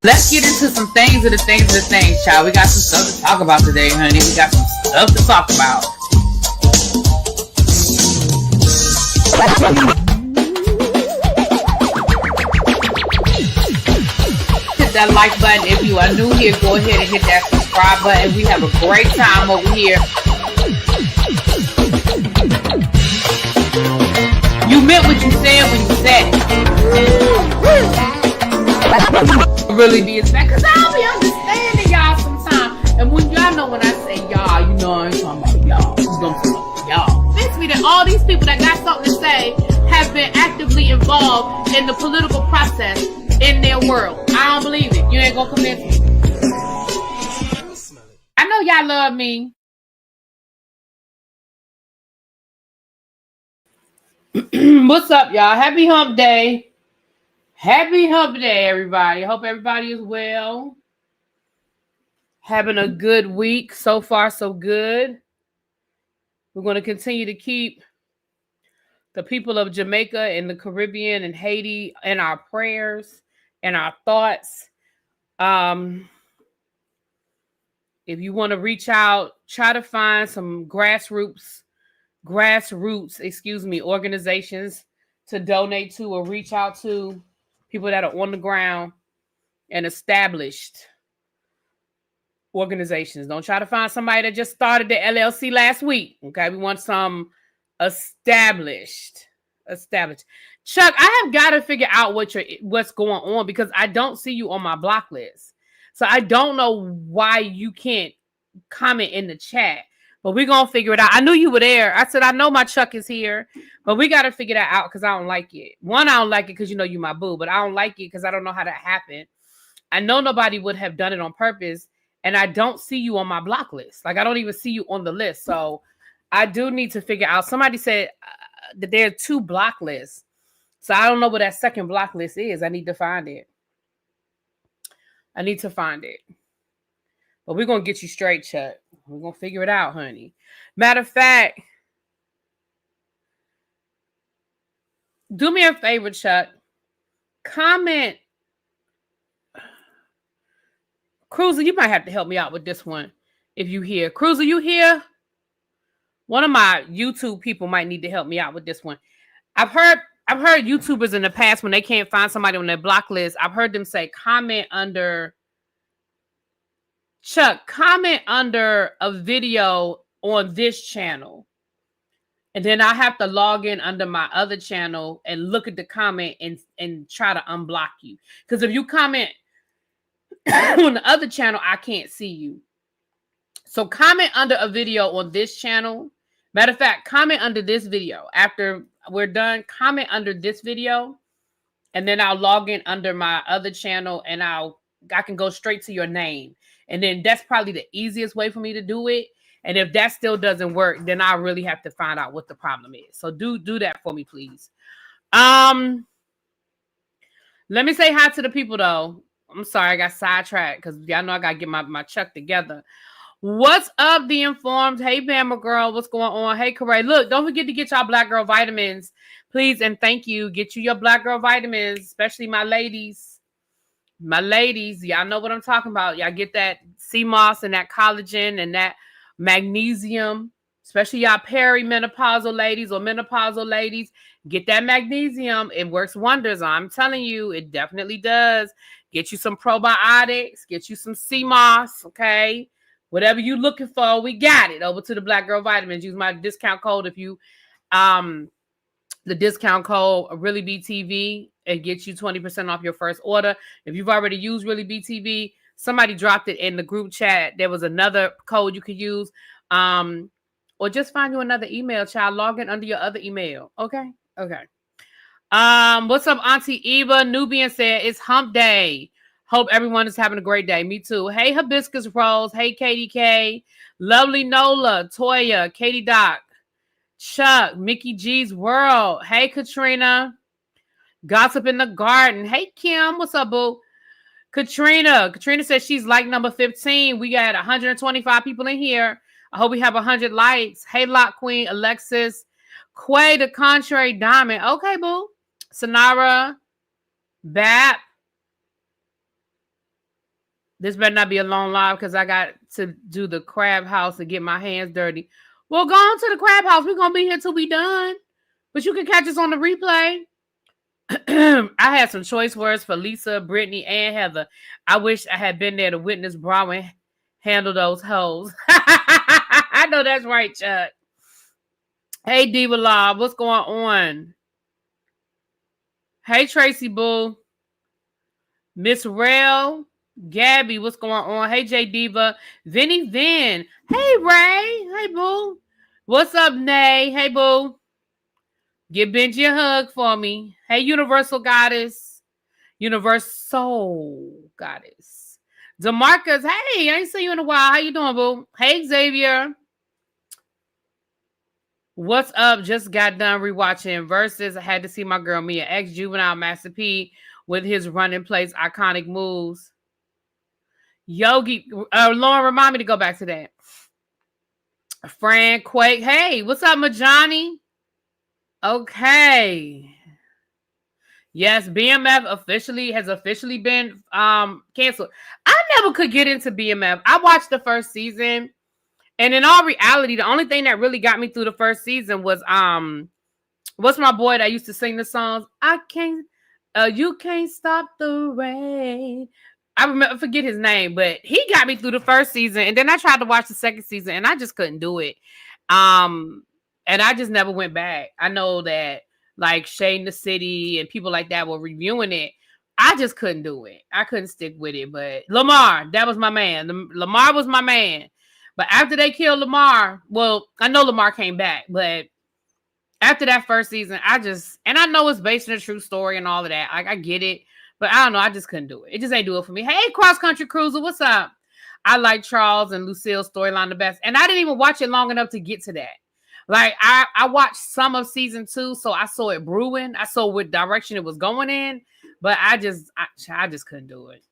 Let's get into some things, child. We got some stuff to talk about today, honey. We got some stuff to talk about. Hit that like button. If you are new here, go ahead and hit that subscribe button. We have a great time over here. You meant what you said when you said it. Really be expected, because I'll be understanding y'all sometimes. And when y'all know when I say y'all, you know I ain't talking about y'all. You know I'm talking about y'all. Makes me that all these people that got something to say have been actively involved in the political process in their world. I don't believe it. You ain't gonna convince me. I know y'all love me. What's up, y'all? Happy hump day. Happy hump day, everybody. Hope everybody is well. Having a good week. So far, so good. We're going to continue to keep the people of Jamaica and the Caribbean and Haiti in our prayers and our thoughts. If you want to reach out, try to find some grassroots, organizations to donate to or reach out to. People that are on the ground and established organizations. Don't try to find somebody that just started the LLC last week. Okay, we want some established. Chuck, I have got to figure out what's going on, because I don't see you on my block list. So I don't know why you can't comment in the chat. But we're going to figure it out. I knew you were there. I said, I know my Chuck is here, but we got to figure that out because I don't like it. One, I don't like it because you know you my boo, but I don't like it because I don't know how that happened. I know nobody would have done it on purpose, and I don't see you on my block list. Like, I don't even see you on the list. So I do need to figure out. Somebody said that there are 2 block lists. So I don't know what that second block list is. I need to find it. But we're going to get you straight, Chuck. We're going to figure it out, honey. Matter of fact, do me a favor, Chuck. Comment. Cruiser, you might have to help me out with this one if you here. Cruiser, you here? One of my YouTube people might need to help me out with this one. I've heard YouTubers in the past, when they can't find somebody on their block list, I've heard them say comment under... Chuck, comment under a video on this channel. And then I have to log in under my other channel and look at the comment and try to unblock you. Because if you comment on the other channel, I can't see you. So comment under a video on this channel. Matter of fact, comment under this video. After we're done, comment under this video. And then I'll log in under my other channel and I can go straight to your name. And then that's probably the easiest way for me to do it. And if that still doesn't work, then I really have to find out what the problem is. So do that for me, please. Let me say hi to the people, though. I'm sorry, I got sidetracked because y'all know I got to get my Chuck together. What's up, The Informed? Hey, Bama girl, what's going on? Hey, Corey. Look, don't forget to get y'all Black Girl vitamins, please. And thank you. Get you your Black Girl vitamins, especially my ladies. My ladies, y'all know what I'm talking about. Y'all get that sea moss and that collagen and that magnesium, especially y'all perimenopausal ladies or menopausal ladies. Get that magnesium. It works wonders. I'm telling you, it definitely does. Get you some probiotics. Get you some sea moss, okay? Whatever you looking for, we got it. Over to the Black Girl Vitamins. Use my discount code if you, the discount code ReallyBTV. And get you 20% off your first order. If you've already used ReallyBTV, somebody dropped it in the group chat. There was another code you could use. Or just find you another email, child. Log in under your other email. Okay? Okay. What's up, Auntie Eva? Nubian said, it's hump day. Hope everyone is having a great day. Me too. Hey, Hibiscus Rose. Hey, Katie K. Lovely Nola. Toya. Katie Doc. Chuck. Mickey G's World. Hey, Katrina. Gossip in the Garden. Hey, Kim. What's up, boo? Katrina says she's like number 15. We got 125 people in here. I hope we have 100 likes. Hey, Lock Queen. Alexis. Quay, the Contrary Diamond. Okay, boo. Sonara. Bap. This better not be a long live because I got to do the crab house and get my hands dirty. Well, go on to the crab house. We're going to be here till we done. But you can catch us on the replay. I had some choice words for Lisa, Brittany, and Heather. I wish I had been there to witness Broadway handle those hoes. I know that's right, Chuck. Hey, Diva Law, what's going on? Hey, Tracy Boo. Miss Rail. Gabby, what's going on? Hey, J Diva. Vinny Vin. Hey, Ray. Hey, Boo. What's up, Nay? Hey, Boo. Give Benji a hug for me. Hey, Universal Goddess. Universal Goddess. DeMarcus, hey, I ain't seen you in a while. How you doing, Boo? Hey, Xavier. What's up? Just got done rewatching Versus. I had to see my girl Mia X Juvenile Master P with his running plays, iconic moves. Yogi, Lauren, remind me to go back to that. Fran Quake, hey, what's up, Majani? Okay. Yes, BMF has officially been canceled. I never could get into BMF. I watched the first season, and in all reality, the only thing that really got me through the first season was what's my boy that used to sing the songs? You can't stop the rain. I forget his name, but he got me through the first season, and then I tried to watch the second season, and I just couldn't do it. And I just never went back. I know that like Shade the City and people like that were reviewing it. I just couldn't do it. I couldn't stick with it. But Lamar, that was my man. Lamar was my man. But after they killed Lamar, well, I know Lamar came back, but after that first season, and I know it's based on a true story and all of that. I get it. But I don't know. I just couldn't do it. It just ain't do it for me. Hey, Cross Country Cruiser, what's up? I like Charles and Lucille's storyline the best. And I didn't even watch it long enough to get to that. Like, I watched some of season 2, so I saw it brewing. I saw what direction it was going in. But I just couldn't do it.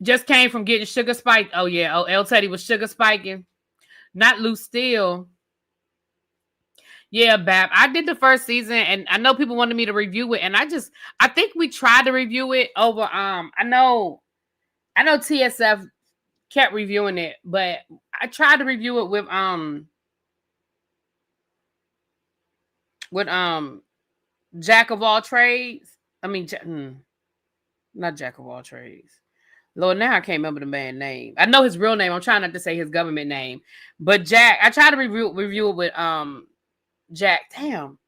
Just came from getting sugar spiked. Oh, yeah. Oh, El Teddy was sugar spiking. Not Lucille. Yeah, Bab. I did the first season, and I know people wanted me to review it, and I think we tried to review it over. I know TSF kept reviewing it, but I tried to review it with Jack of all trades. I mean, not Jack of all trades. Lord, now I can't remember the man's name. I know his real name. I'm trying not to say his government name, but Jack. I tried to review it with Jack. Damn,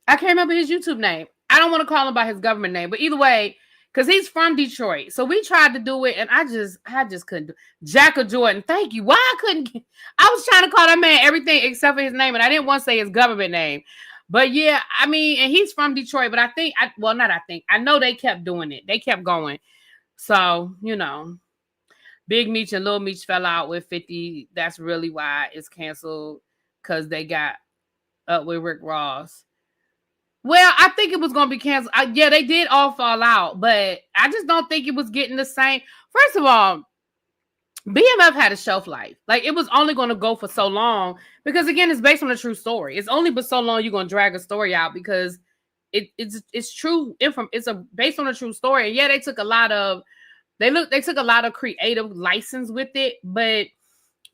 I can't remember his YouTube name. I don't want to call him by his government name, but either way, because he's from Detroit, so we tried to do it, and I just couldn't do it. Jack of Jordan. Thank you. Why I couldn't? I was trying to call that man everything except for his name, and I didn't want to say his government name. But yeah, I mean, and he's from Detroit, but I know they kept doing it. They kept going. So, Big Meech and Little Meech fell out with 50. That's really why it's canceled, because they got up with Rick Ross. Well, I think it was going to be canceled. Yeah, they did all fall out, but I just don't think it was getting the same. First of all, BMF had a shelf life. Like, it was only going to go for so long because, again, it's based on a true story. It's only but so long you're going to drag a story out because it's true. It's based on a true story. And yeah, they took a lot of creative license with it, but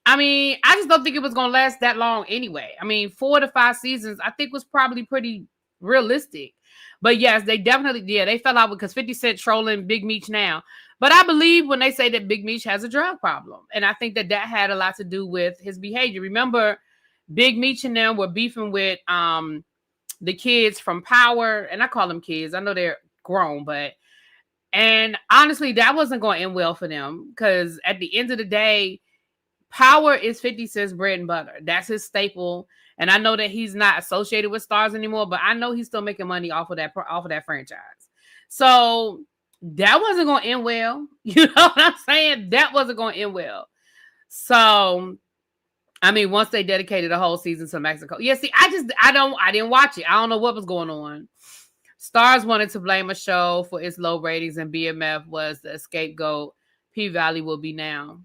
I mean, I just don't think it was going to last that long anyway. I mean, 4 to 5 seasons, I think was probably pretty realistic. But yes, they definitely, they fell out because 50 Cent trolling Big Meech now. But I believe when they say that Big Meech has a drug problem. And I think that had a lot to do with his behavior. Remember, Big Meech and them were beefing with the kids from Power. And I call them kids. I know they're grown, and honestly, that wasn't going to end well for them. Because at the end of the day, Power is 50 Cent's bread and butter. That's his staple. And I know that he's not associated with stars anymore, but I know he's still making money off of that franchise. So that wasn't going to end well. You know what I'm saying? That wasn't going to end well. So, I mean, once they dedicated a whole season to Mexico. Yeah, see, I didn't watch it. I don't know what was going on. Stars wanted to blame a show for its low ratings, and BMF was the scapegoat. P-Valley will be now.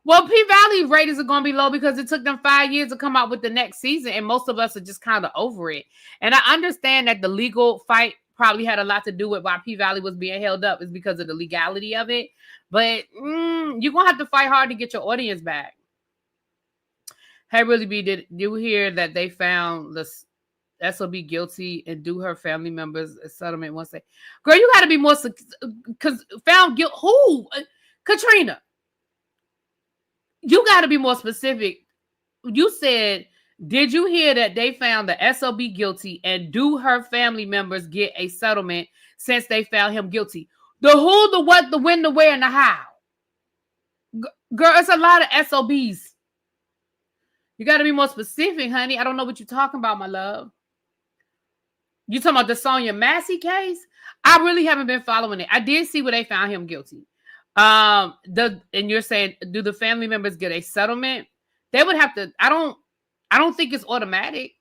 Well, P-Valley ratings are going to be low because it took them 5 years to come out with the next season, and most of us are just kind of over it. And I understand that the legal fight probably had a lot to do with why P-Valley was being held up is because of the legality of it. But you're going to have to fight hard to get your audience back. Hey, Really B, did you hear that they found the SOB guilty and do her family members a settlement once they... Girl, you got to be more... Because found guilt... Who? Katrina. You got to be more specific. You said, did you hear that they found the SOB guilty and do her family members get a settlement since they found him guilty? The who, the what, the when, the where, and the how. Girl, it's a lot of SOBs. You got to be more specific, honey. I don't know what you're talking about, my love. You talking about the Sonia Massey case? I really haven't been following it. I did see where they found him guilty. And you're saying, do the family members get a settlement? They would have to. I don't think it's automatic.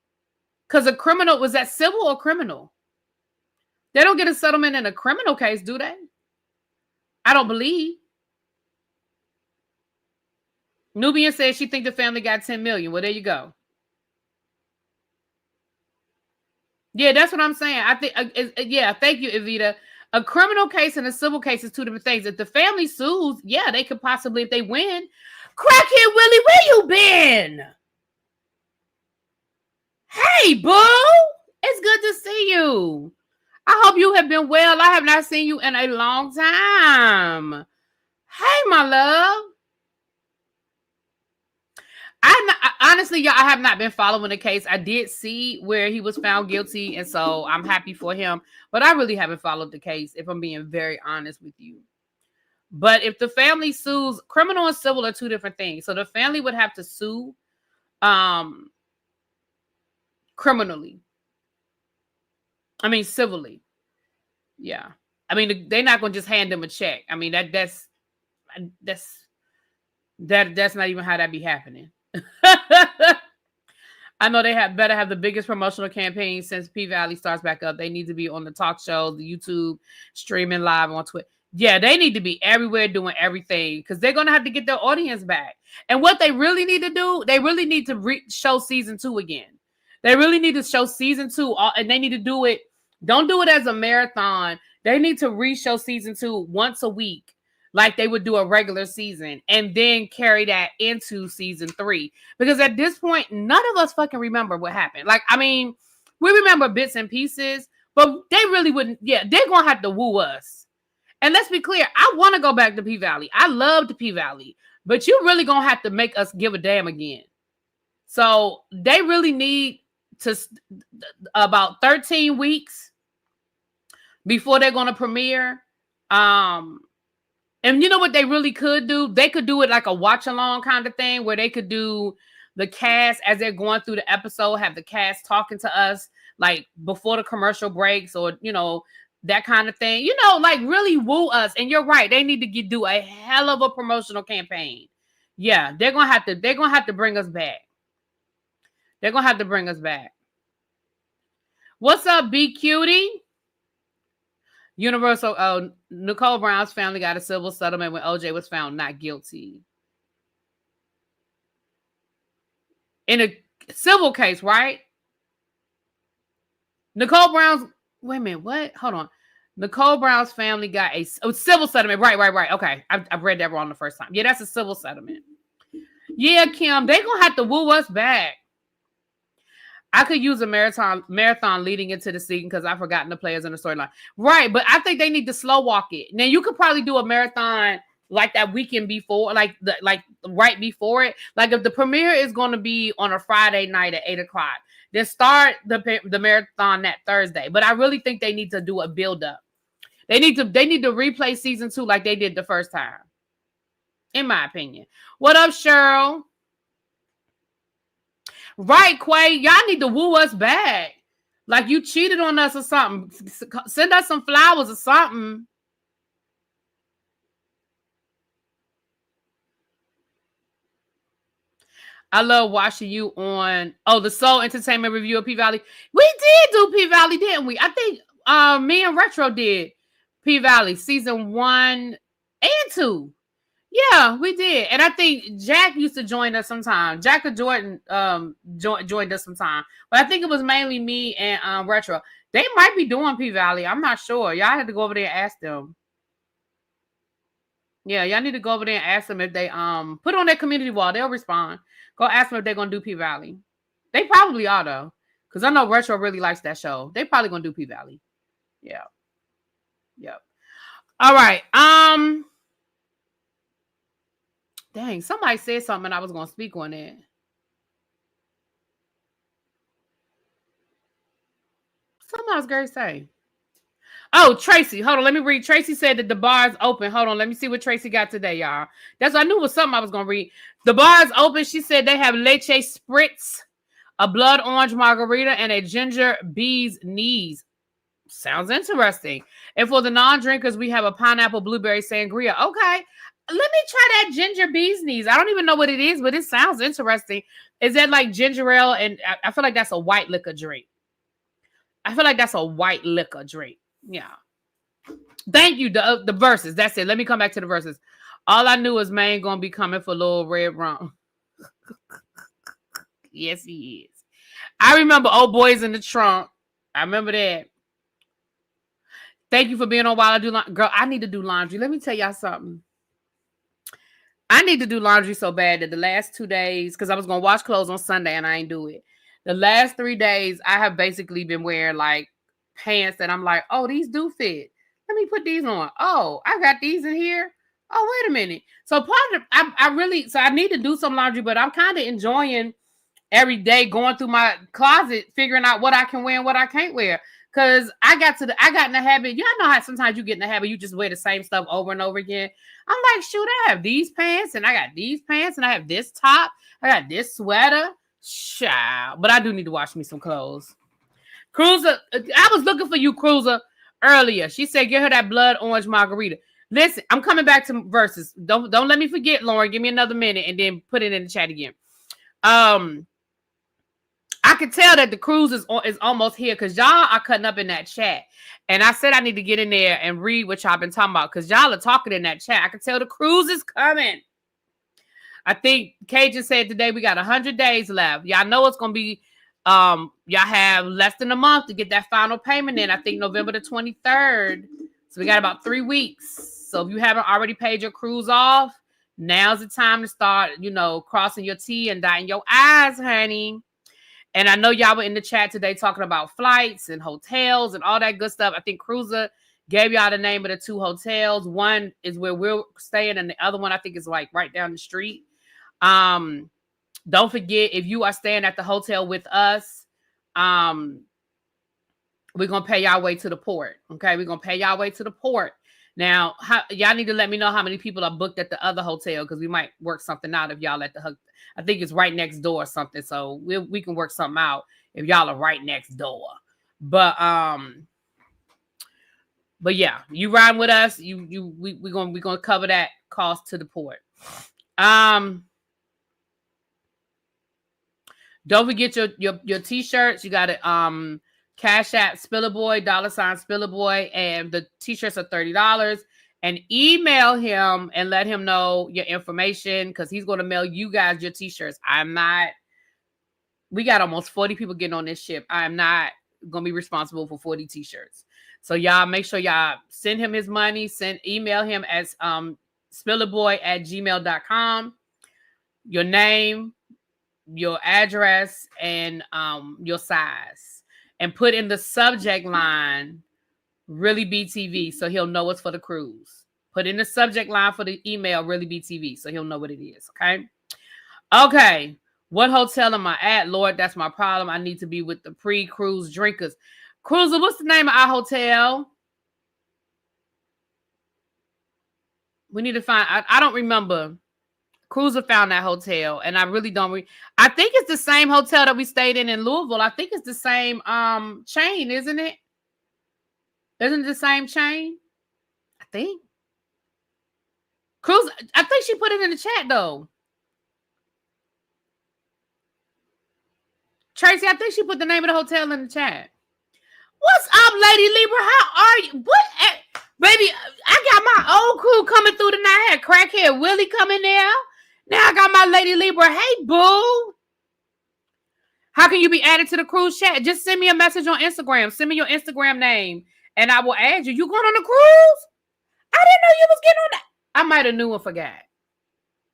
Because a criminal, was that civil or criminal? They don't get a settlement in a criminal case, do they? I don't believe. Nubian says she think the family got 10 million. Well, there you go. Yeah, that's what I'm saying. I think, yeah, thank you, Evita. A criminal case and a civil case is two different things. If the family sues, yeah, they could possibly, if they win. Crackhead Willie, where you been? Hey, boo. It's good to see you. I hope you have been well. I have not seen you in a long time. Hey, my love. Honestly, y'all, I have not been following the case. I did see where he was found guilty, and so I'm happy for him. But I really haven't followed the case, if I'm being very honest with you. But if the family sues, criminal and civil are two different things. So the family would have to sue criminally. I mean, civilly. Yeah. I mean, they're not going to just hand them a check. I mean, that's not even how that be happening. I know they better have the biggest promotional campaign since P-Valley starts back up. They need to be on the talk shows, the YouTube, streaming live on Twitter. Yeah, they need to be everywhere doing everything because they're going to have to get their audience back. And what they really need to do, they really need to show season 2 again. They really need to show season 2, and they need to do it. Don't do it as a marathon. They need to re-show season 2 once a week, like they would do a regular season, and then carry that into season 3. Because at this point, none of us fucking remember what happened. Like, I mean, we remember bits and pieces, but they really wouldn't. Yeah, they're going to have to woo us. And let's be clear, I want to go back to P-Valley. I loved P-Valley, but you really going to have to make us give a damn again. So they really need to about 13 weeks before they're going to premiere. And you know what they really could do? They could do it like a watch along kind of thing where they could do the cast as they're going through the episode, have the cast talking to us like before the commercial breaks or, you know, that kind of thing, you know, like really woo us. And you're right. They need to do a hell of a promotional campaign. Yeah. They're going to have to bring us back. They're going to have to bring us back. What's up, B Cutie? Universal, Nicole Brown's family got a civil settlement when OJ was found not guilty. In a civil case, right? Nicole Brown's, wait a minute, what? Hold on. Nicole Brown's family got a civil settlement. Right. Okay. I've read that wrong the first time. Yeah, that's a civil settlement. Yeah, Kim, they're going to have to woo us back. I could use a marathon leading into the season because I've forgotten the players in the storyline. Right, but I think they need to slow walk it. Now, you could probably do a marathon like that weekend before, like right before it. Like if the premiere is going to be on a Friday night at 8 o'clock, then start the marathon that Thursday. But I really think they need to do a build-up. They need to replay season 2 like they did the first time, in my opinion. What up, Cheryl? Right, Quay. Y'all need to woo us back. Like you cheated on us or something. Send us some flowers or something. I love watching you on the Soul Entertainment review of P-Valley. We did do P-Valley, didn't we? I think me and Retro did P-Valley season 1 and 2. Yeah, we did. And I think Jack used to join us sometime. Jack or Jordan joined us sometime. But I think it was mainly me and Retro. They might be doing P-Valley. I'm not sure. Y'all had to go over there and ask them. Yeah, y'all need to go over there and ask them if they put it on their community wall. They'll respond. Go ask them if they're gonna do P-Valley. They probably are though. Because I know Retro really likes that show. They probably gonna do P-Valley. Yeah. Yep. All right. Dang, somebody said something and I was going to speak on it. Something I was going to say. Oh, Tracy. Hold on. Let me read. Tracy said that the bar is open. Hold on. Let me see what Tracy got today, y'all. That's what I knew it was something I was going to read. The bar is open. She said they have leche spritz, a blood orange margarita, and a ginger bee's knees. Sounds interesting. And for the non-drinkers, we have a pineapple blueberry sangria. Okay. Let me try that ginger bee's knees. I don't even know what it is, but it sounds interesting. Is that like ginger ale? And I feel like that's a white liquor drink. I feel like that's a white liquor drink. Yeah. Thank you. The verses. That's it. Let me come back to the verses. All I knew is man gonna be coming for Little Red Rum. Yes, he is. I remember Old Boys in the Trunk. I remember that. Thank you for being on while I do laundry. Girl, I need to do laundry. Let me tell y'all something. I need to do laundry so bad that the last 2 days, because I was going to wash clothes on Sunday and I ain't do it. The last 3 days, I have basically been wearing like pants that I'm like, oh, these do fit. Let me put these on. Oh, I got these in here. Oh, wait a minute. So part of I need to do some laundry, but I'm kind of enjoying every day going through my closet, figuring out what I can wear and what I can't wear. Cause I got in the habit. Y'all know how sometimes you get in the habit, you just wear the same stuff over and over again. I'm like, shoot, I have these pants and I got these pants and I have this top. I got this sweater. Child. But I do need to wash me some clothes. Cruiser, I was looking for you, Cruiser, earlier. She said, get her that blood orange margarita. Listen, I'm coming back to verses. Don't let me forget, Lauren. Give me another minute and then put it in the chat again. I could tell that the cruise is almost here because y'all are cutting up in that chat. And I said I need to get in there and read what y'all been talking about because y'all are talking in that chat. I can tell the cruise is coming. I think Cajun said today we got 100 days left. Y'all know it's going to be, y'all have less than a month to get that final payment in. I think November the 23rd. So we got about 3 weeks. So if you haven't already paid your cruise off, now's the time to start, crossing your T and dotting your I's, honey. And I know y'all were in the chat today talking about flights and hotels and all that good stuff. I think Cruiser gave y'all the name of the 2 hotels. One is where we're staying, and the other one I think is like right down the street. Don't forget, if you are staying at the hotel with us, we're gonna pay y'all way to the port. Okay, we're gonna pay y'all way to the port. Now, y'all need to let me know how many people are booked at the other hotel because we might work something out if y'all at the. I think it's right next door or something, so we can work something out if y'all are right next door. But yeah, you riding with us. We gonna cover that cost to the port. Don't forget your t-shirts. You got it. Cash App Spillerboy, $Spillerboy, and the t-shirts are $30. And email him and let him know your information because he's going to mail you guys your t-shirts. We got almost 40 people getting on this ship. I'm not going to be responsible for 40 t-shirts. So y'all make sure y'all send him his money. Email him as spillerboy@gmail.com. Your name, your address, and your size. And put in the subject line ReallyBTV, so he'll know it's for the cruise. Put in the subject line for the email ReallyBTV, so he'll know what it is. Okay. What hotel am I at? Lord, that's my problem. I need to be with the pre-cruise drinkers. Cruiser, what's the name of our hotel? We need to find. I don't remember. Cruiser found that hotel, and I really don't. I think it's the same hotel that we stayed in Louisville. I think it's the same chain, isn't it? Isn't it the same chain? I think. Cruise. I think she put it in the chat though. Tracy, I think she put the name of the hotel in the chat. What's up, Lady Libra? How are you? Baby, I got my old crew coming through tonight. I had Crackhead Willie coming there. Now I got my Lady Libra. Hey, boo. How can you be added to the cruise chat? Just send me a message on Instagram. Send me your Instagram name, and I will add you. You going on the cruise? I didn't know you was getting on that. I might have knew and forgot.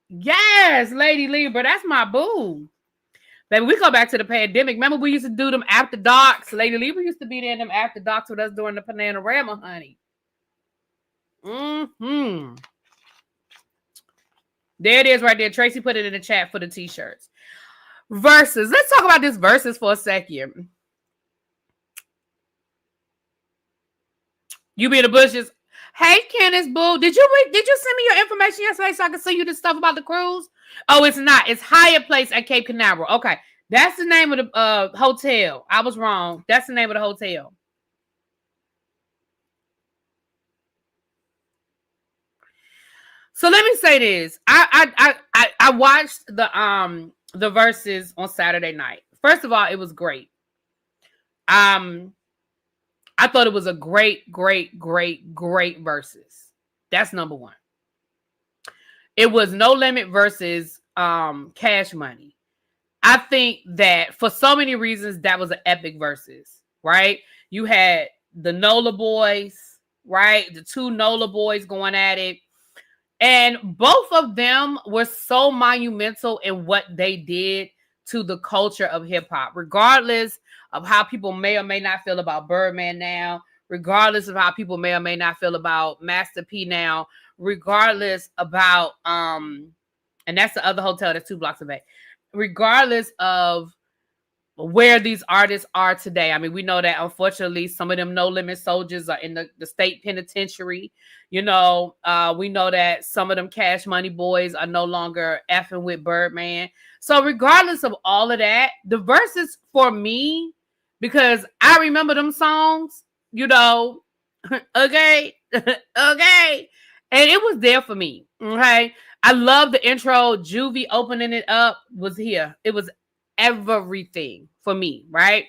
Yes, Lady Libra. That's my boo. Baby, we go back to the pandemic. Remember we used to do them after darks? Lady Libra used to be there in them after darks with us during the Panorama, honey. Mm-hmm. There it is right there. Tracy put it in the chat for the t-shirts. Verses. Let's talk about this verses for a second. You be in the bushes. Hey, Candace Boo. Did you send me your information yesterday so I can send you this stuff about the cruise? Oh, it's not. It's Hyatt Place at Cape Canaveral. Okay. That's the name of the hotel. I was wrong. That's the name of the hotel. So let me say this. I watched the verses on Saturday night. First of all, it was great. I thought it was a great verses. That's number one. It was No Limit versus Cash Money. I think that for so many reasons, that was an epic versus, right? You had the NOLA boys, right? The two NOLA boys going at it. And both of them were so monumental in what they did to the culture of hip hop, regardless of how people may or may not feel about Birdman now, regardless of how people may or may not feel about Master P now, regardless about, and that's the other hotel that's 2 blocks away, regardless of where these artists are today. I mean, we know that unfortunately some of them No Limit soldiers are in the state penitentiary. You know, we know that some of them Cash Money boys are no longer effing with Birdman. So regardless of all of that, the verses for me, because I remember them songs, you know, okay, okay. And it was there for me, okay? I love the intro. Juvie opening it up was here. It was everything for me, right?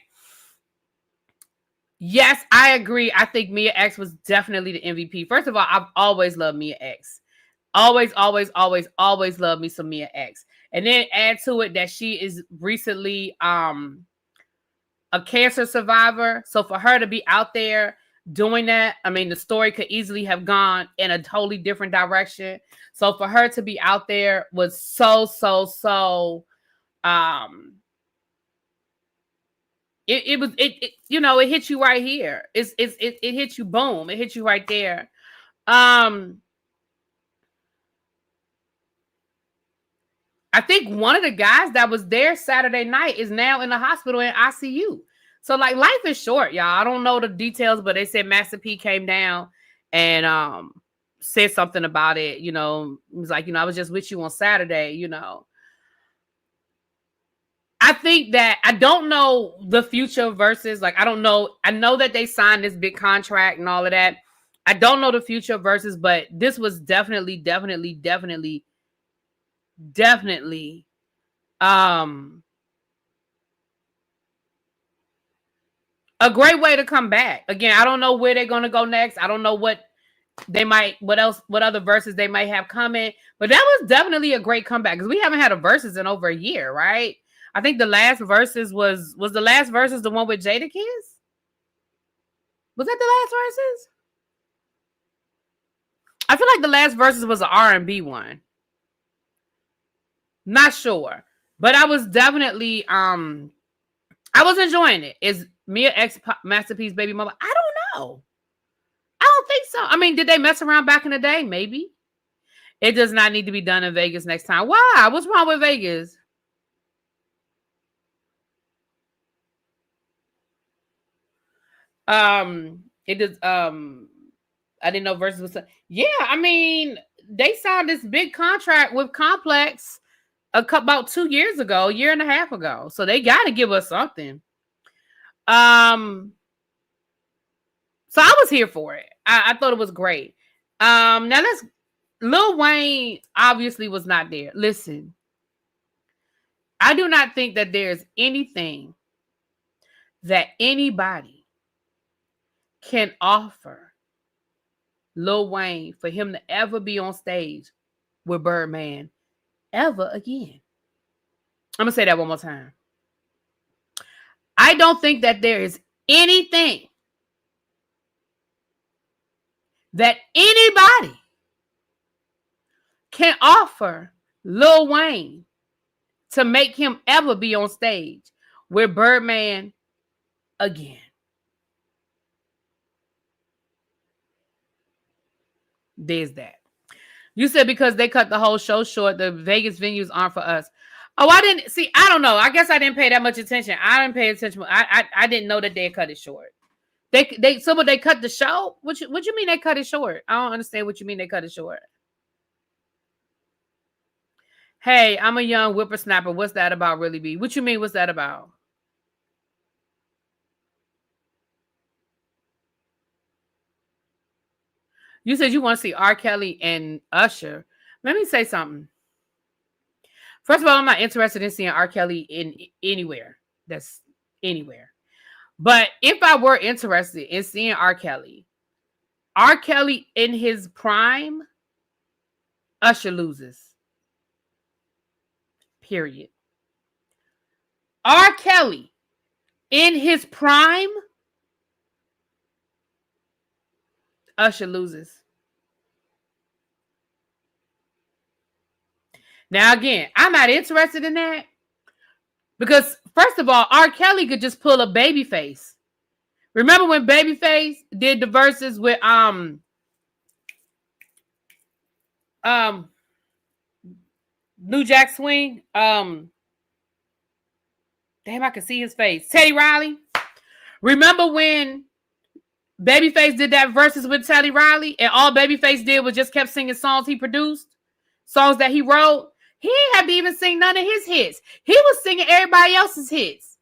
Yes, I agree. I think Mia X was definitely the MVP. First of all, I've always loved Mia X. Always loved me some Mia X. And then add to it that she is recently a cancer survivor. So for her to be out there doing that, I mean, the story could easily have gone in a totally different direction. So for her to be out there was so it you know, it hit you right here. It hit you, boom, it hit you right there. I think one of the guys that was there Saturday night is now in the hospital in ICU. So like life is short, y'all. I don't know the details, but they said Master P came down and said something about it. You know, it was like, you know, I was just with you on Saturday, you know. I think that I don't know the future versus, like, I don't know. I know that they signed this big contract and all of that. I don't know the future versus, but this was definitely a great way to come back. Again, I don't know where they're gonna go next. I don't know what other verses they might have coming, but that was definitely a great comeback because we haven't had a verses in over a year, right? I think the last verses was the last verses the one with Jadakiss? Was that the last verses? I feel like the last verses was an R&B one. Not sure. But I was definitely I was enjoying it. Is Mia X Masterpiece Baby Mama? I don't know. I don't think so. I mean, did they mess around back in the day? Maybe. It does not need to be done in Vegas next time. Why? What's wrong with Vegas? It is I didn't know versus was yeah, I mean, they signed this big contract with Complex about 2 years ago, a year and a half ago. So they got to give us something. So I was here for it. I thought it was great. Now Lil Wayne obviously was not there. Listen, I do not think that there's anything that anybody can offer Lil Wayne for him to ever be on stage with Birdman ever again. I'm going to say that one more time. I don't think that there is anything that anybody can offer Lil Wayne to make him ever be on stage with Birdman again. There's that. You said because they cut the whole show short, the Vegas venues aren't for us. Oh, I didn't see. I don't know. I guess I didn't pay that much attention. I didn't pay attention. I didn't know that they cut it short. They cut the show. What you mean they cut it short? I don't understand what you mean they cut it short. Hey, I'm a young whippersnapper. What's that about, Really B? What you mean? What's that about? You said you want to see R. Kelly and Usher. Let me say something. First of all, I'm not interested in seeing R. Kelly in anywhere. That's anywhere. But if I were interested in seeing R. Kelly in his prime, Usher loses. Period. R. Kelly in his prime, Usher loses. Now, again, I'm not interested in that because, first of all, R. Kelly could just pull a Babyface. Remember when Babyface did the verses with New Jack Swing? Damn, I can see his face. Teddy Riley. Remember when Babyface did that verses with Teddy Riley, and all Babyface did was just kept singing songs he produced, songs that he wrote? He didn't have to even sing none of his hits. He was singing everybody else's hits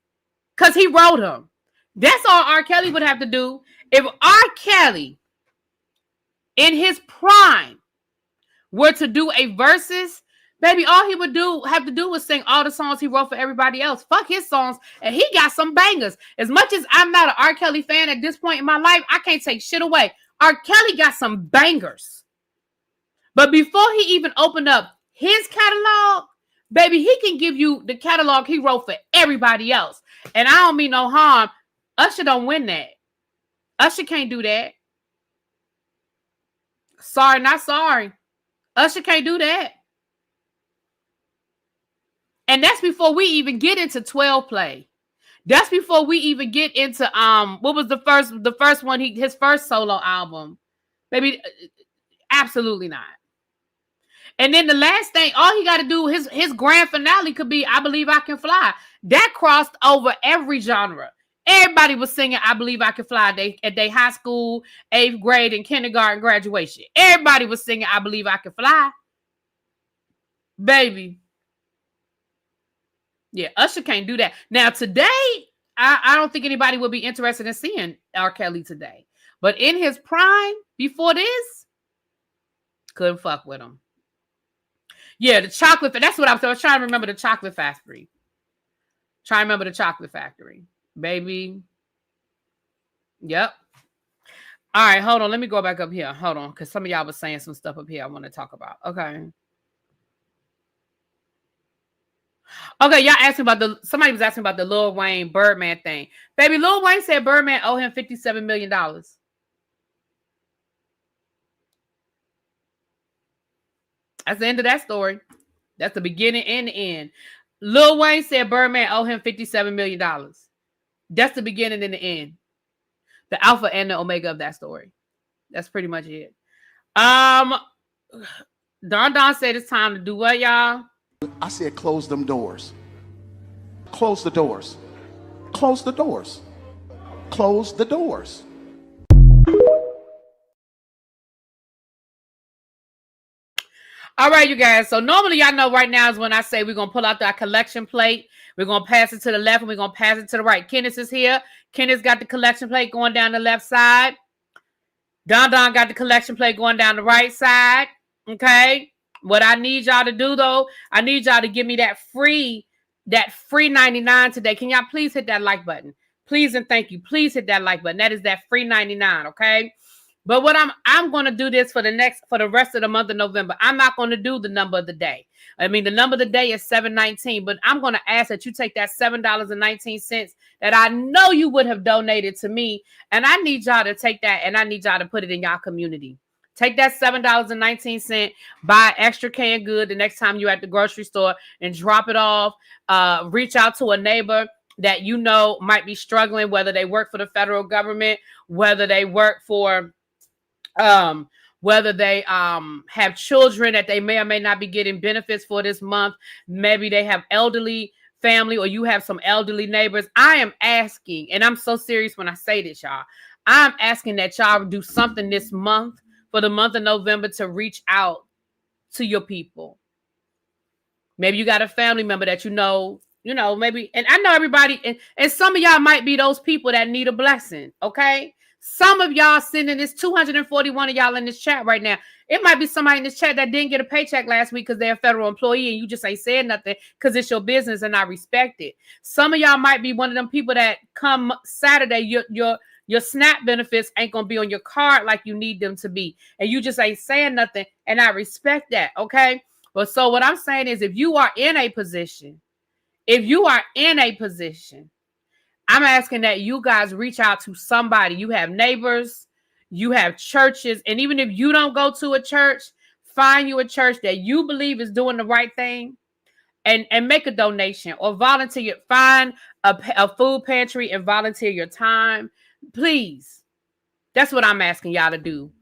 because he wrote them. That's all R. Kelly would have to do. If R. Kelly, in his prime, were to do a verses, baby, all he would have to do was sing all the songs he wrote for everybody else. Fuck his songs, and he got some bangers. As much as I'm not an R. Kelly fan at this point in my life, I can't take shit away. R. Kelly got some bangers. But before he even opened up his catalog, baby, he can give you the catalog he wrote for everybody else. And I don't mean no harm. Usher don't win that. Usher can't do that. Sorry, not sorry. Usher can't do that. And that's before we even get into 12 play. That's before we even get into what was the first one, his first solo album. Baby, absolutely not. And then the last thing, all he got to do, his grand finale could be I Believe I Can Fly. That crossed over every genre. Everybody was singing I Believe I Can Fly at their high school, 8th grade, and kindergarten graduation. Everybody was singing I Believe I Can Fly. Baby. Yeah, Usher can't do that. Now, today, I don't think anybody would be interested in seeing R. Kelly today. But in his prime, before this, couldn't fuck with him. Yeah, the chocolate. That's what I was trying to remember. The Chocolate Factory. Trying to remember the Chocolate Factory. Baby. Yep. All right, hold on. Let me go back up here. Hold on, because some of y'all was saying some stuff up here I want to talk about. Okay. Okay, y'all asking about somebody was asking about the Lil Wayne Birdman thing. Baby, Lil Wayne said Birdman owe him $57 million. That's the end of that story. That's the beginning and the end. Lil Wayne said Birdman owe him $57 million. That's the beginning and the end. The alpha and the omega of that story. That's pretty much it. Don said it's time to do what, y'all? I said close them doors. Close the doors. Close the doors. Close the doors. All right, you guys. So normally y'all know right now is when I say we're going to pull out that collection plate. We're going to pass it to the left and we're going to pass it to the right. Kenneth is here. Kenneth's got the collection plate going down the left side. Don got the collection plate going down the right side. Okay. What I need y'all to do, though, I need y'all to give me that free 99 today. Can y'all please hit that like button? Please and thank you. Please hit that like button. That is that free 99, okay? But what I'm going to do this for the rest of the month of November. I'm not going to do the number of the day. I mean, the number of the day is 719, but I'm going to ask that you take that $7.19 that I know you would have donated to me, and I need y'all to take that, and I need y'all to put it in y'all community. Take that $7.19, buy extra canned good the next time you're at the grocery store, and drop it off. Reach out to a neighbor that you know might be struggling, whether they work for the federal government, whether they work for whether they have children that they may or may not be getting benefits for this month. Maybe they have elderly family, or you have some elderly neighbors. I am asking, and I'm so serious when I say this, y'all. I'm asking that y'all do something this month, for the month of November, to reach out to your people. Maybe you got a family member that you know, maybe, and I know everybody, and some of y'all might be those people that need a blessing, okay? Some of y'all sitting in this 241 of y'all in this chat right now. It might be somebody in this chat that didn't get a paycheck last week because they're a federal employee and you just ain't saying nothing because it's your business and I respect it. Some of y'all might be one of them people that come Saturday, your SNAP benefits ain't going to be on your card like you need them to be. And you just ain't saying nothing. And I respect that, okay? But so what I'm saying is, if you are in a position, I'm asking that you guys reach out to somebody. You have neighbors, you have churches, and even if you don't go to a church, find you a church that you believe is doing the right thing, and make a donation or volunteer. Find a food pantry and volunteer your time, please. That's what I'm asking y'all to do.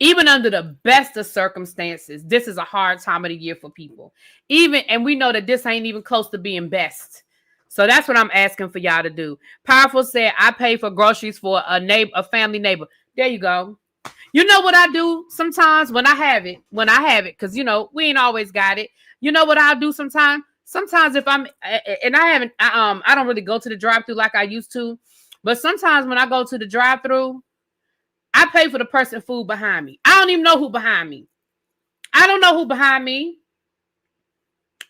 Even under the best of circumstances, this is a hard time of the year for people. And we know that this ain't even close to being best. So that's what I'm asking for y'all to do. Powerful said, I pay for groceries for a family neighbor. There you go. You know what I do sometimes when I have it, because, we ain't always got it. You know what I'll do sometimes? Sometimes if I'm, and I don't really go to the drive-thru like I used to, but sometimes when I go to the drive-thru, I pay for the person food behind me. I don't even know who behind me. I don't know who behind me.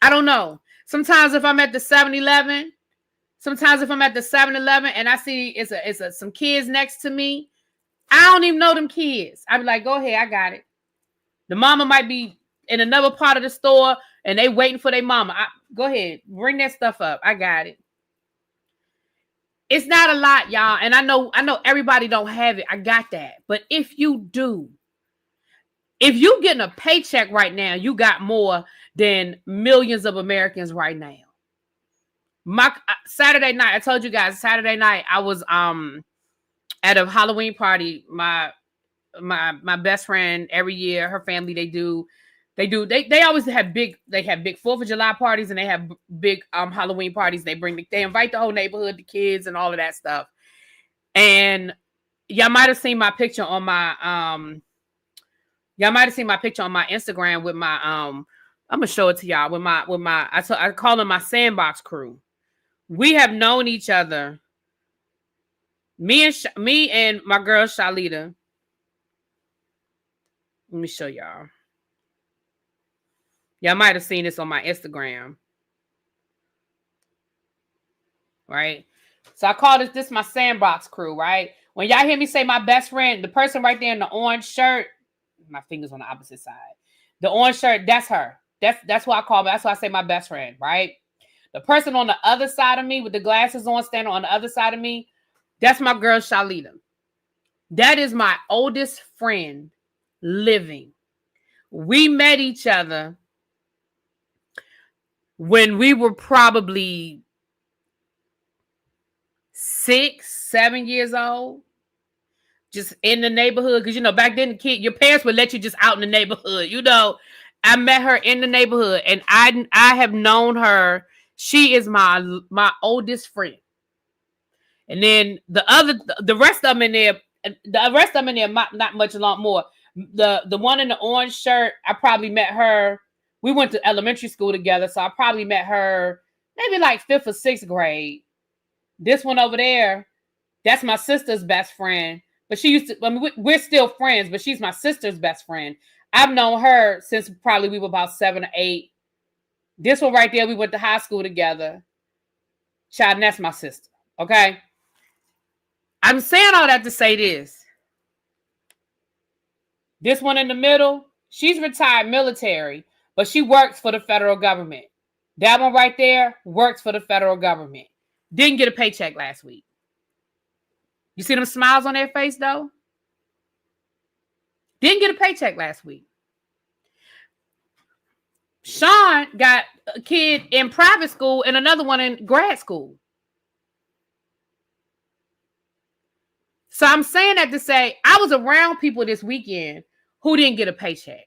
I don't know. Sometimes if I'm at the 7-Eleven, and I see it's some kids next to me, I don't even know them kids. I be like, go ahead, I got it. The mama might be in another part of the store and they waiting for their mama. Go ahead, bring that stuff up. I got it. It's not a lot, y'all. And I know everybody don't have it. I got that. But if you do, if you getting a paycheck right now, you got more than millions of Americans right now. My Saturday night, I told you guys, Saturday night, I was at a Halloween party. My best friend, every year, her family, they always have big 4th of July parties, and they have big Halloween parties. They invite the whole neighborhood, the kids, and all of that stuff. And y'all might have seen my picture on my Instagram with my I'm gonna show it to y'all with my I call them my sandbox crew. We have known each other. Me and my girl Shalita. Let me show y'all. Y'all might have seen this on my Instagram. Right? So I call this my sandbox crew, right? When y'all hear me say my best friend, the person right there in the orange shirt, my fingers on the opposite side. The orange shirt, that's her. That's what I call her. That's why I say my best friend, right? The person on the other side of me with the glasses on, standing on the other side of me, that's my girl Shalita. That is my oldest friend living. We met each other when we were probably 6, 7 years old, just in the neighborhood. Because, back then, your parents would let you just out in the neighborhood. I met her in the neighborhood, and I have known her. She is my oldest friend. And then the rest of them in there, not much, a lot more. The one in the orange shirt, I probably met her. We went to elementary school together, so I probably met her maybe like 5th or 6th grade. This one over there, that's my sister's best friend. But we're still friends, but she's my sister's best friend. I've known her since probably we were about 7 or 8. This one right there, we went to high school together. Child, and that's my sister. Okay? I'm saying all that to say this. This one in the middle, she's retired military, but she works for the federal government. That one right there works for the federal government. Didn't get a paycheck last week. You see them smiles on their face, though? Didn't get a paycheck last week. Sean got a kid in private school and another one in grad school. So I'm saying that to say I was around people this weekend who didn't get a paycheck.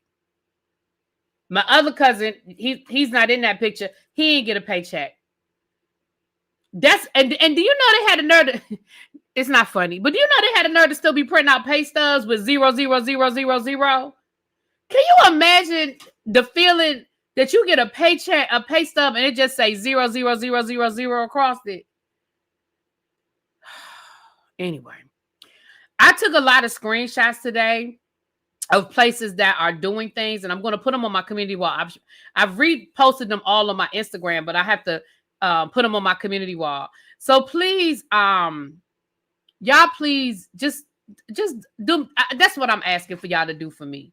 My other cousin, he's not in that picture. He didn't get a paycheck. And do you know they had a nerve to, it's not funny, but do you know they had a nerve to still be printing out pay stubs with 0, 0, 0, 0, 0? Can you imagine the feeling that you get a paycheck, a pay stub, and it just says 0, 0, 0, 0, 0 across it? Anyway, I took a lot of screenshots today of places that are doing things, and I'm going to put them on my community wall. I've reposted them all on my Instagram, but I have to put them on my community wall. So please, y'all, please just do. That's what I'm asking for y'all to do for me,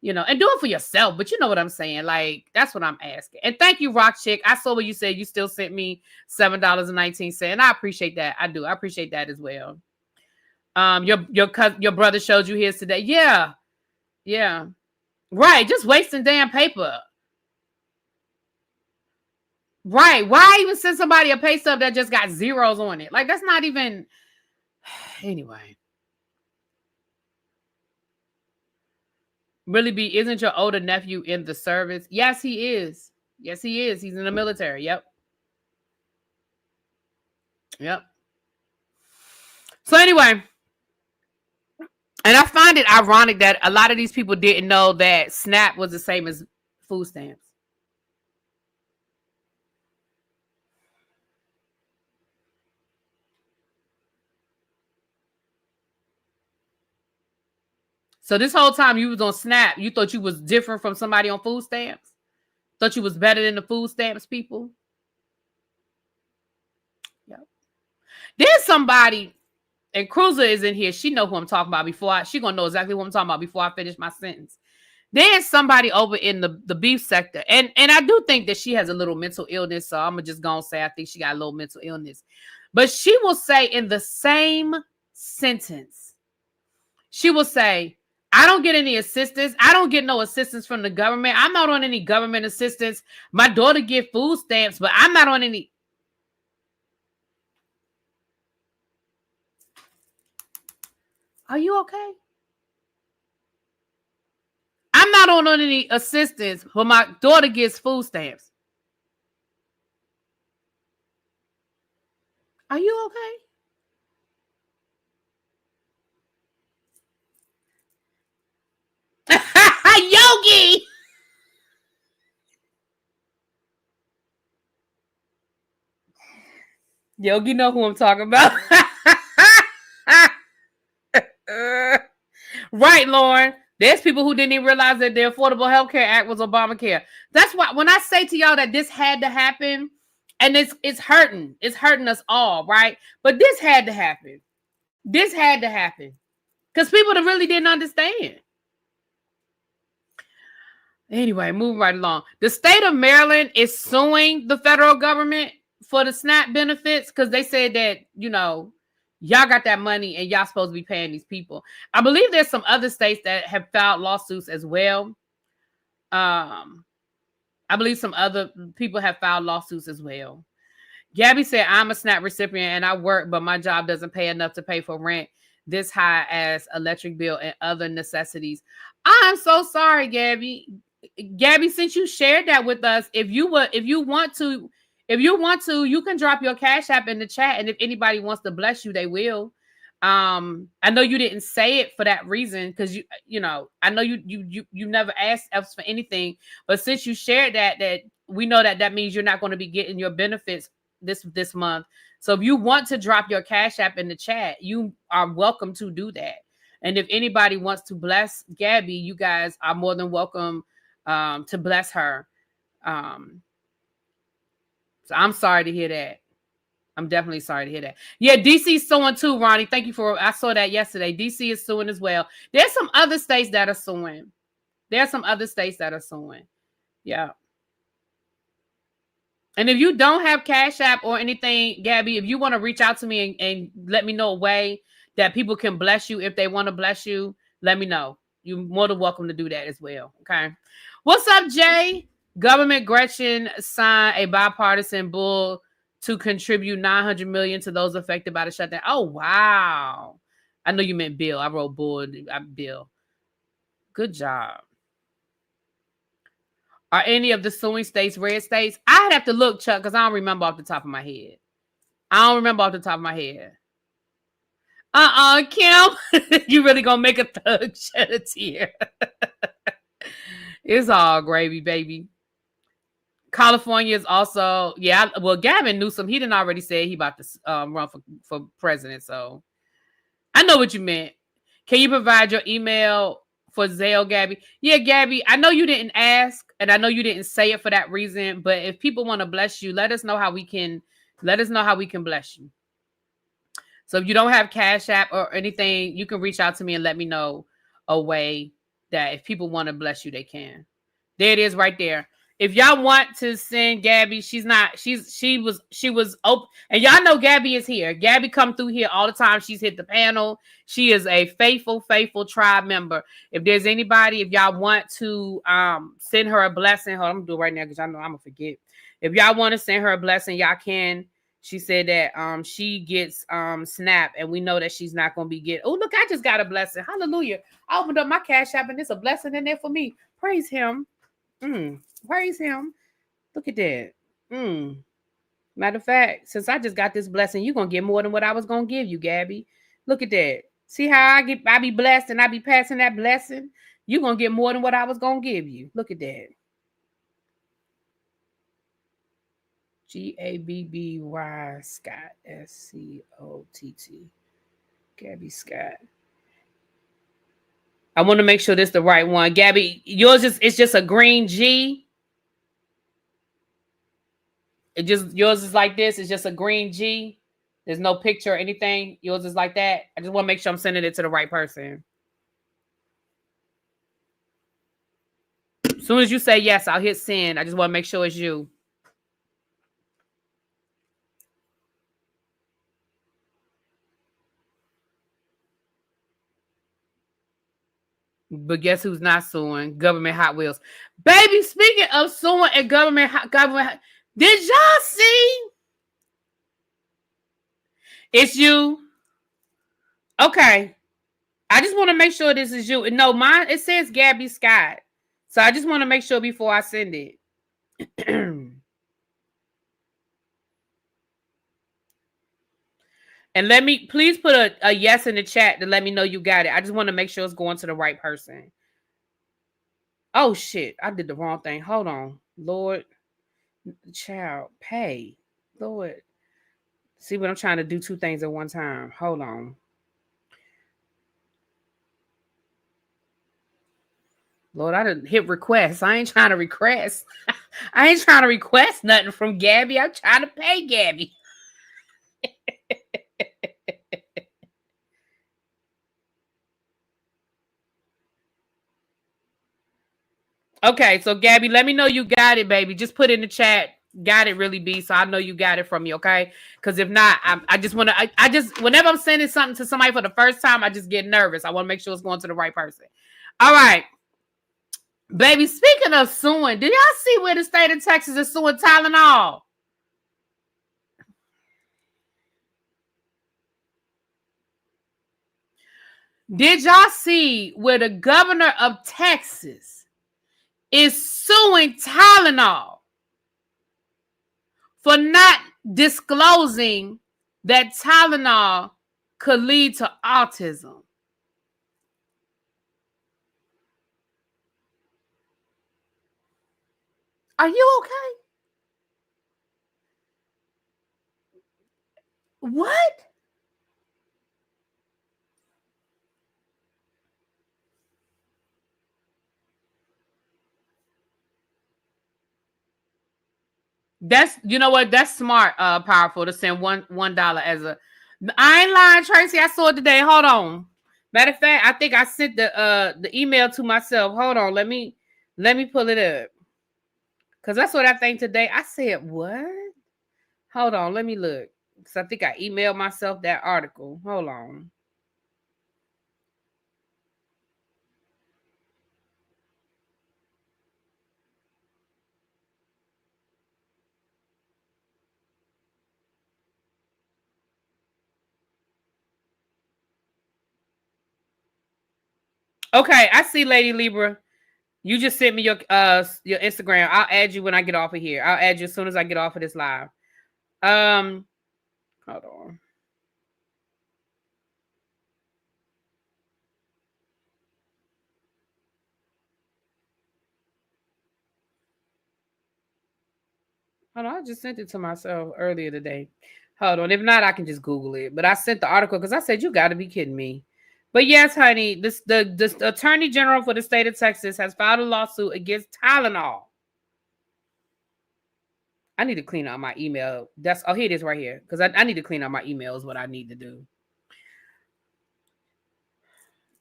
and do it for yourself. But you know what I'm saying? Like, that's what I'm asking. And thank you, Rock Chick. I saw what you said. You still sent me $7.19, and I appreciate that. I do. I appreciate that as well. Your brother showed you his today. Yeah. Right. Just wasting damn paper. Right. Why even send somebody a pay stub that just got zeros on it? Like, that's not even. Anyway. Really be, isn't your older nephew in the service? Yes, he is. Yes, he is. He's in the military. Yep. So anyway. And I find it ironic that a lot of these people didn't know that SNAP was the same as food stamps. So this whole time you was on SNAP, you thought you was different from somebody on food stamps? Thought you was better than the food stamps people? Yep. There's somebody, and Cruiser is in here. She know who I'm talking about she gonna know exactly what I'm talking about before I finish my sentence. There's somebody over in the beef sector. And I do think that she has a little mental illness. So I'm just gonna say I think she got a little mental illness. But she will say in the same sentence, she will say, I don't get any assistance. I don't get no assistance from the government. I'm not on any government assistance. My daughter get food stamps, but I'm not on any. Are you okay? I'm not on any assistance, but my daughter gets food stamps. Are you okay? Yogi! Yogi know who I'm talking about. Right, Lauren. There's people who didn't even realize that the Affordable Health Care Act was Obamacare. That's why when I say to y'all that this had to happen, and it's hurting us all, right? But this had to happen. This had to happen. Because people that really didn't understand. Anyway, moving right along. The state of Maryland is suing the federal government for the SNAP benefits because they said that, y'all got that money and y'all supposed to be paying these people. I believe there's some other states that have filed lawsuits as well. I believe some other people have filed lawsuits as well. Gabby said, I'm a SNAP recipient and I work, but my job doesn't pay enough to pay for rent, this high as electric bill and other necessities. I'm so sorry, Gabby. Gabby, since you shared that with us, if you want to, you can drop your Cash App in the chat, and if anybody wants to bless you, they will. I know you didn't say it for that reason because I know you never asked us for anything, but since you shared that we know that means you're not going to be getting your benefits this month. So if you want to drop your Cash App in the chat, you are welcome to do that. And if anybody wants to bless Gabby, you guys are more than welcome to bless her. So I'm sorry to hear that. I'm definitely sorry to hear that. Yeah, DC's suing too, Ronnie. Thank you for. I saw that yesterday. DC is suing as well. There's some other states that are suing. There's some other states that are suing. Yeah. And if you don't have Cash App or anything, Gabby, if you want to reach out to me and let me know a way that people can bless you if they want to bless you, let me know. You're more than welcome to do that as well. Okay. What's up, Jay? Government Gretchen signed a bipartisan bill to contribute $900 million to those affected by the shutdown. Oh, wow. I know you meant Bill. I wrote bull. Bill. Good job. Are any of the suing states red states? I'd have to look, Chuck, because I don't remember off the top of my head. Kim. You really gonna make a thug shed a tear. It's all gravy, baby. California is also, well, Gavin Newsom, he didn't already say he about to run for president, so I know what you meant. Can you provide your email for Zelle, Gabby? Yeah, Gabby, I know you didn't ask, and I know you didn't say it for that reason, but if people want to bless you, let us know how we can bless you. So if you don't have Cash App or anything, you can reach out to me and let me know a way that if people want to bless you, they can. There it is right there. If y'all want to send Gabby, she was open, and y'all know Gabby is here. Gabby come through here all the time. She's hit the panel. She is a faithful tribe member. If there's anybody, if y'all want to send her a blessing, hold on, I'm gonna do it right now because I know I'm gonna forget. If y'all want to send her a blessing, y'all can. She said that she gets SNAP, and we know that she's not gonna be getting. Oh, look, I just got a blessing. Hallelujah. I opened up my Cash App and there's a blessing in there for me. Praise him. Praise him. Look at that. Matter of fact, since I just got this blessing, you're gonna get more than what I was gonna give you, Gabby. Look at that. See how I be blessed and I be passing that blessing? You're gonna get more than what I was gonna give you. Look at that. Gabby Scott. Scott. Gabby Scott. I want to make sure this is the right one. Gabby, yours it's just a green G. Yours is like this. It's just a green G. There's no picture or anything. Yours is like that. I just want to make sure I'm sending it to the right person. As soon as you say yes, I'll hit send. I just want to make sure it's you. But guess who's not suing? Government Hot Wheels. Baby, speaking of suing and government, did y'all see? It's you. Okay. I just want to make sure this is you. No, mine, it says Gabby Scott. So I just want to make sure before I send it. And let me, please put a yes in the chat to let me know you got it. I just want to make sure it's going to the right person. Oh, shit. I did the wrong thing. Hold on. Lord, child, pay. Lord. See what I'm trying to do two things at one time. Hold on. Lord, I didn't hit request. I ain't trying to request. I ain't trying to request nothing from Gabby. I'm trying to pay Gabby. Okay, so Gabby, let me know you got it, baby. Just put in the chat, got it, really be, so I know you got it from me, okay? Because if not, I just want to, I just, whenever I'm sending something to somebody for the first time, I just get nervous. I want to make sure it's going to the right person. All right. Baby, speaking of suing, did y'all see where the state of Texas is suing Tylenol? Did y'all see where the governor of Texas is suing Tylenol for not disclosing that Tylenol could lead to autism? Are you okay? What? That's, you know what? That's smart, powerful to send $1 as a. I ain't lying, Tracy. I saw it today. Hold on. Matter of fact, I think I sent the email to myself. Hold on. Let me pull it up. Cause that's what I think today. I said, what? Hold on, let me look. Cause I think I emailed myself that article. Hold on. Okay, I see, Lady Libra. You just sent me your Instagram. I'll add you when I get off of here. I'll add you as soon as I get off of this live. Hold on. Hold on, I just sent it to myself earlier today. Hold on. If not, I can just Google it. But I sent the article because I said, you got to be kidding me. But yes, honey, the Attorney General for the state of Texas has filed a lawsuit against Tylenol. I need to clean out my email. Here it is right here. Because I need to clean out my emails, what I need to do.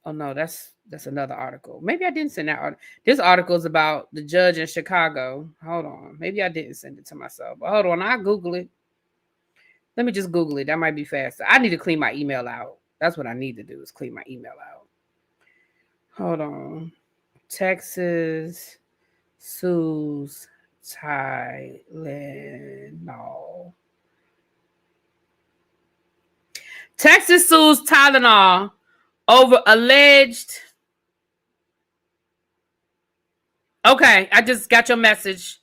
Oh no, that's another article. Maybe I didn't send that article. This article is about the judge in Chicago. Hold on. Maybe I didn't send it to myself. But hold on, I'll Google it. Let me just Google it. That might be faster. I need to clean my email out. That's what I need to do, is clean my email out. Hold on. Texas sues Tylenol. Texas sues Tylenol over alleged. Okay, I just got your message,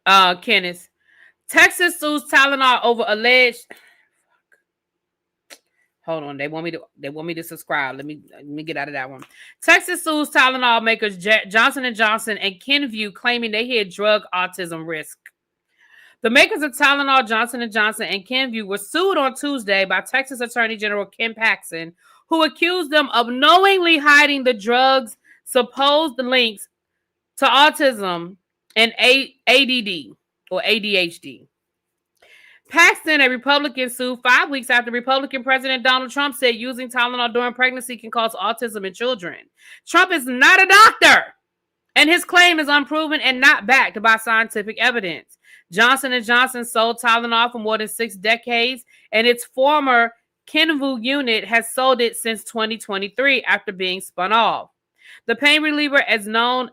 Kenneth. Texas sues Tylenol over alleged. Hold on, they want me to subscribe. Let me get out of that one. Texas sues Tylenol makers Johnson & Johnson and Kenvue, claiming they had drug autism risk. The makers of Tylenol, Johnson & Johnson, and Kenvue were sued on Tuesday by Texas Attorney General Ken Paxton, who accused them of knowingly hiding the drug's supposed links to autism and ADD or ADHD. Paxton, a Republican, sued 5 weeks after Republican President Donald Trump said using Tylenol during pregnancy can cause autism in children. Trump is not a doctor, and his claim is unproven and not backed by scientific evidence. Johnson & Johnson sold Tylenol for more than 6 decades, and its former Kenvue unit has sold it since 2023 after being spun off. The pain reliever is known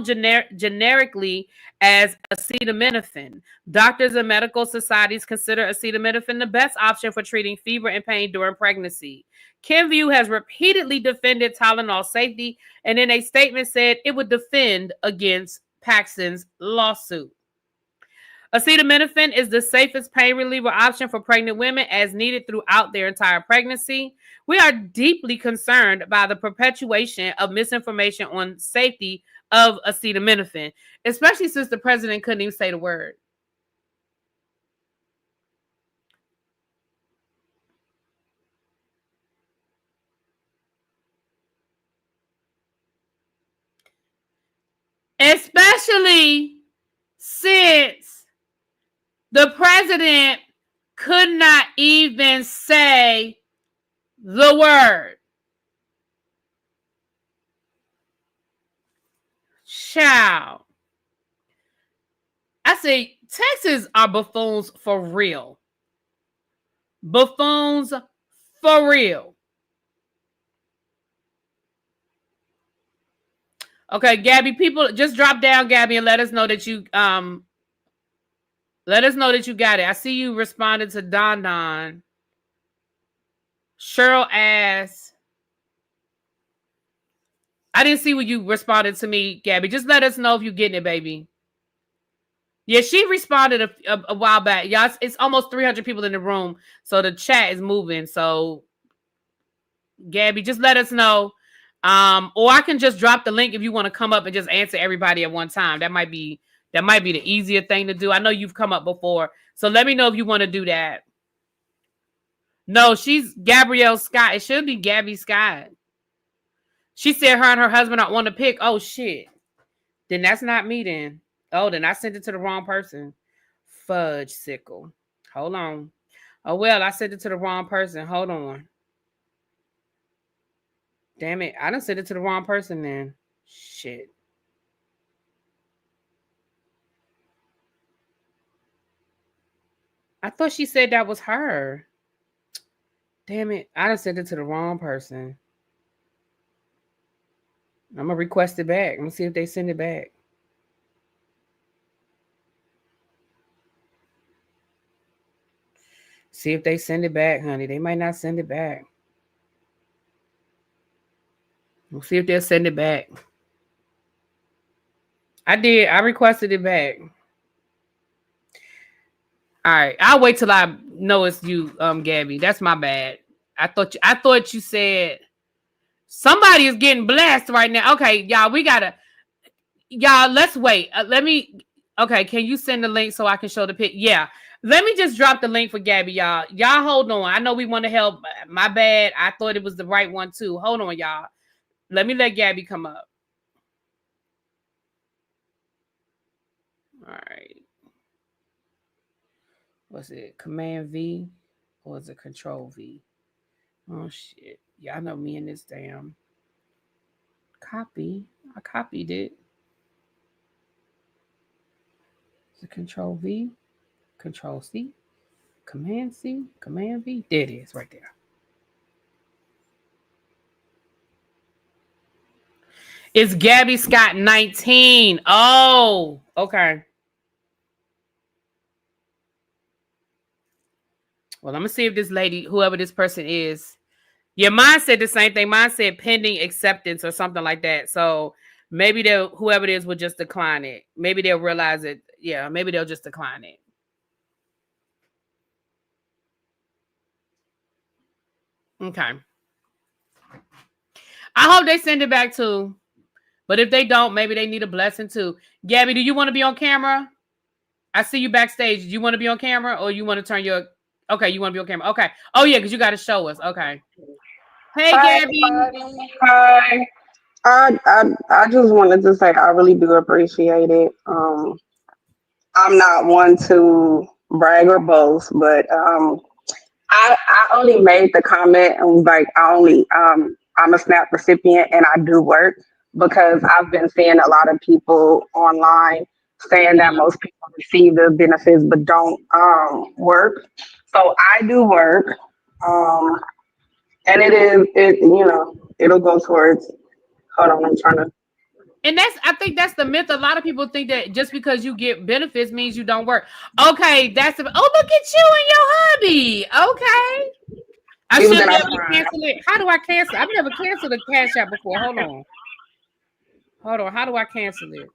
generically as acetaminophen. Doctors and medical societies consider acetaminophen the best option for treating fever and pain during pregnancy. Kenvue has repeatedly defended Tylenol's safety, and in a statement said it would defend against Paxton's lawsuit. Acetaminophen is the safest pain reliever option for pregnant women as needed throughout their entire pregnancy. We are deeply concerned by the perpetuation of misinformation on safety of acetaminophen, especially since the president couldn't even say the word. Especially since the president could not even say the word. Child. I say Texas are buffoons for real. Buffoons for real. Okay, Gabby, people just drop down, Gabby, and let us know that you got it. I see you responded to Don. Cheryl asks, I didn't see when you responded to me, Gabby. Just let us know if you're getting it, baby. Yeah, she responded a while back. Y'all, it's almost 300 people in the room, so the chat is moving. So, Gabby, just let us know. Or I can just drop the link if you want to come up and just answer everybody at one time. That might be the easier thing to do. I know you've come up before, so let me know if you want to do that. No, she's Gabrielle Scott. It should be Gabby Scott. She said her and her husband don't want to pick. Oh shit. Then that's not me then. Oh, then I sent it to the wrong person. fudge sickle. Hold on. Oh, well, I sent it to the wrong person. Hold on. Damn it. I done sent it to the wrong person then. Shit. I thought she said that was her. Damn it. I done sent it to the wrong person. I'm going to request it back. I'm going to see if they send it back. See if they send it back, honey. They might not send it back. We'll see if they'll send it back. I did. I requested it back. All right. I'll wait till I know it's you, Gabby. That's my bad. I thought you said somebody is getting blessed right now. Okay, y'all, let's wait. Okay, can you send the link so I can show the pic? Yeah. Let me just drop the link for Gabby, y'all. Y'all hold on. I know we want to help. My bad. I thought it was the right one too. Hold on, y'all. Let me let Gabby come up. All right. What's it? Command V or is it Control V? Oh shit. Y'all know me in this damn copy. I copied it. Is it Control V? Control C? Command C? Command V? There it is right there. It's Gabby Scott 19. Oh, okay. Well, I'm going to see if this lady, whoever this person is. Yeah, mine said the same thing. Mine said pending acceptance or something like that. So maybe whoever it is will just decline it. Maybe they'll realize it. Yeah, maybe they'll just decline it. Okay. I hope they send it back too. But if they don't, maybe they need a blessing too. Gabby, do you want to be on camera? I see you backstage. Do you want to be on camera or you want to turn your... Okay, you want to be on camera. Okay. Oh, yeah, because you got to show us. Okay. Hey, Hi, Gabby. everybody. Hi. I just wanted to say I really do appreciate it. I'm not one to brag or boast, but I only made the comment and was like I'm a SNAP recipient and I do work because I've been seeing a lot of people online saying that most people receive the benefits but don't work. So I do work. Um, and it'll go towards, hold on, I'm trying to. And I think that's the myth. A lot of people think that just because you get benefits means you don't work. Okay, look at you and your hubby. Okay. I should be able to cancel it. How do I cancel? I've never canceled a cash out before. Hold on. How do I cancel it?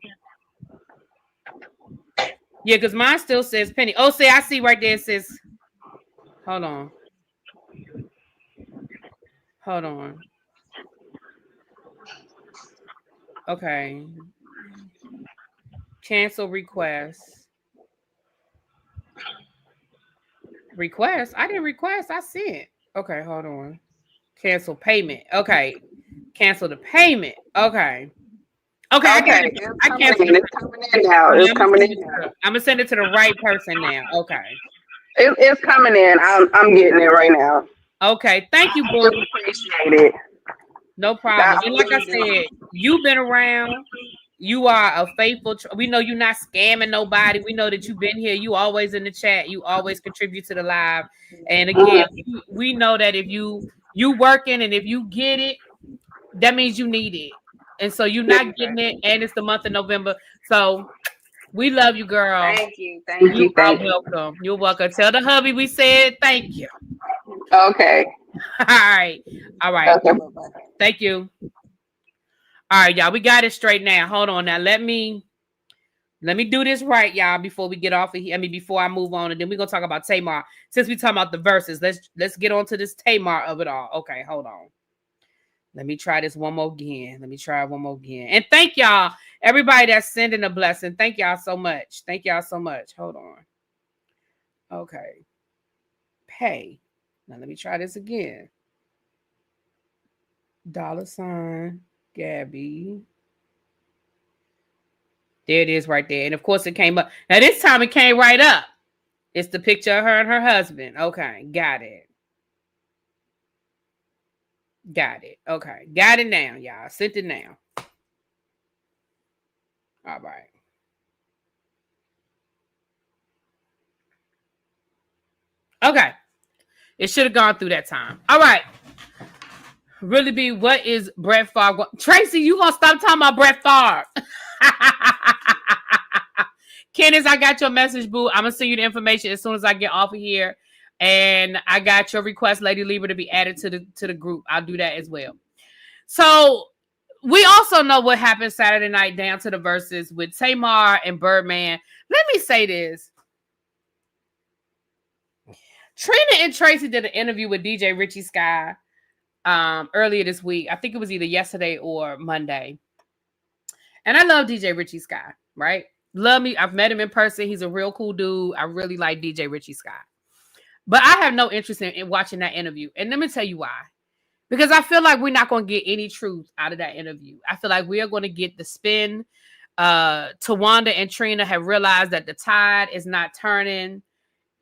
Yeah, because mine still says penny. Oh, see, I see right there it says, hold on. Okay. Cancel request. Request? I didn't request. I sent. Okay, hold on. Cancel payment. Okay. Cancel the payment. Okay. Okay, I got it. I canceled it. It's coming in now. It's coming in now. I'm gonna send it to the right person now. Okay. It's coming in. I'm getting it right now. Okay. Thank you, I boo. appreciate it. No problem. And like I said, you've been around. You are a faithful. We know you're not scamming nobody. We know that you've been here. You always in the chat. You always contribute to the live. And again, we know that if you working and if you get it, that means you need it. And so you're not getting it, and it's the month of November. So we love you, girl. Thank you. You are welcome. You're welcome. Tell the hubby we said thank you. Okay. All right. Okay. Thank you. All right, y'all. We got it straight now. Hold on now. Let me do this right, y'all, before we get off of here. Before I move on, and then we're gonna talk about Tamar. Since we talking about the verses, let's get on to this Tamar of it all. Okay, hold on. Let me try this one more again. And thank y'all, everybody that's sending a blessing. Thank y'all so much. Hold on. Okay. Pay. Now let me try this again. $ Gabby. There it is right there. And of course it came up. Now this time it came right up. It's the picture of her and her husband. Okay, got it. Got it. Okay, got it now, y'all. Sent it now. All right. Okay. It should have gone through that time. All right. Really be, what is Brett Favre? Tracy, you gonna stop talking about Brett Favre? Candace, I got your message, boo. I'm gonna send you the information as soon as I get off of here. And I got your request, Lady Libra, to be added to the group. I'll do that as well. So we also know what happened Saturday night down to the verses with Tamar and Birdman. Let me say this. Trina and Tracy did an interview with DJ Richie Sky earlier this week. I think it was either yesterday or Monday. And I love DJ Richie Sky, right? Love me. I've met him in person. He's a real cool dude. I really like DJ Richie Sky. But I have no interest in watching that interview. And let me tell you why. Because I feel like we're not going to get any truth out of that interview. I feel like we are going to get the spin. Tawanda and Trina have realized that the tide is not turning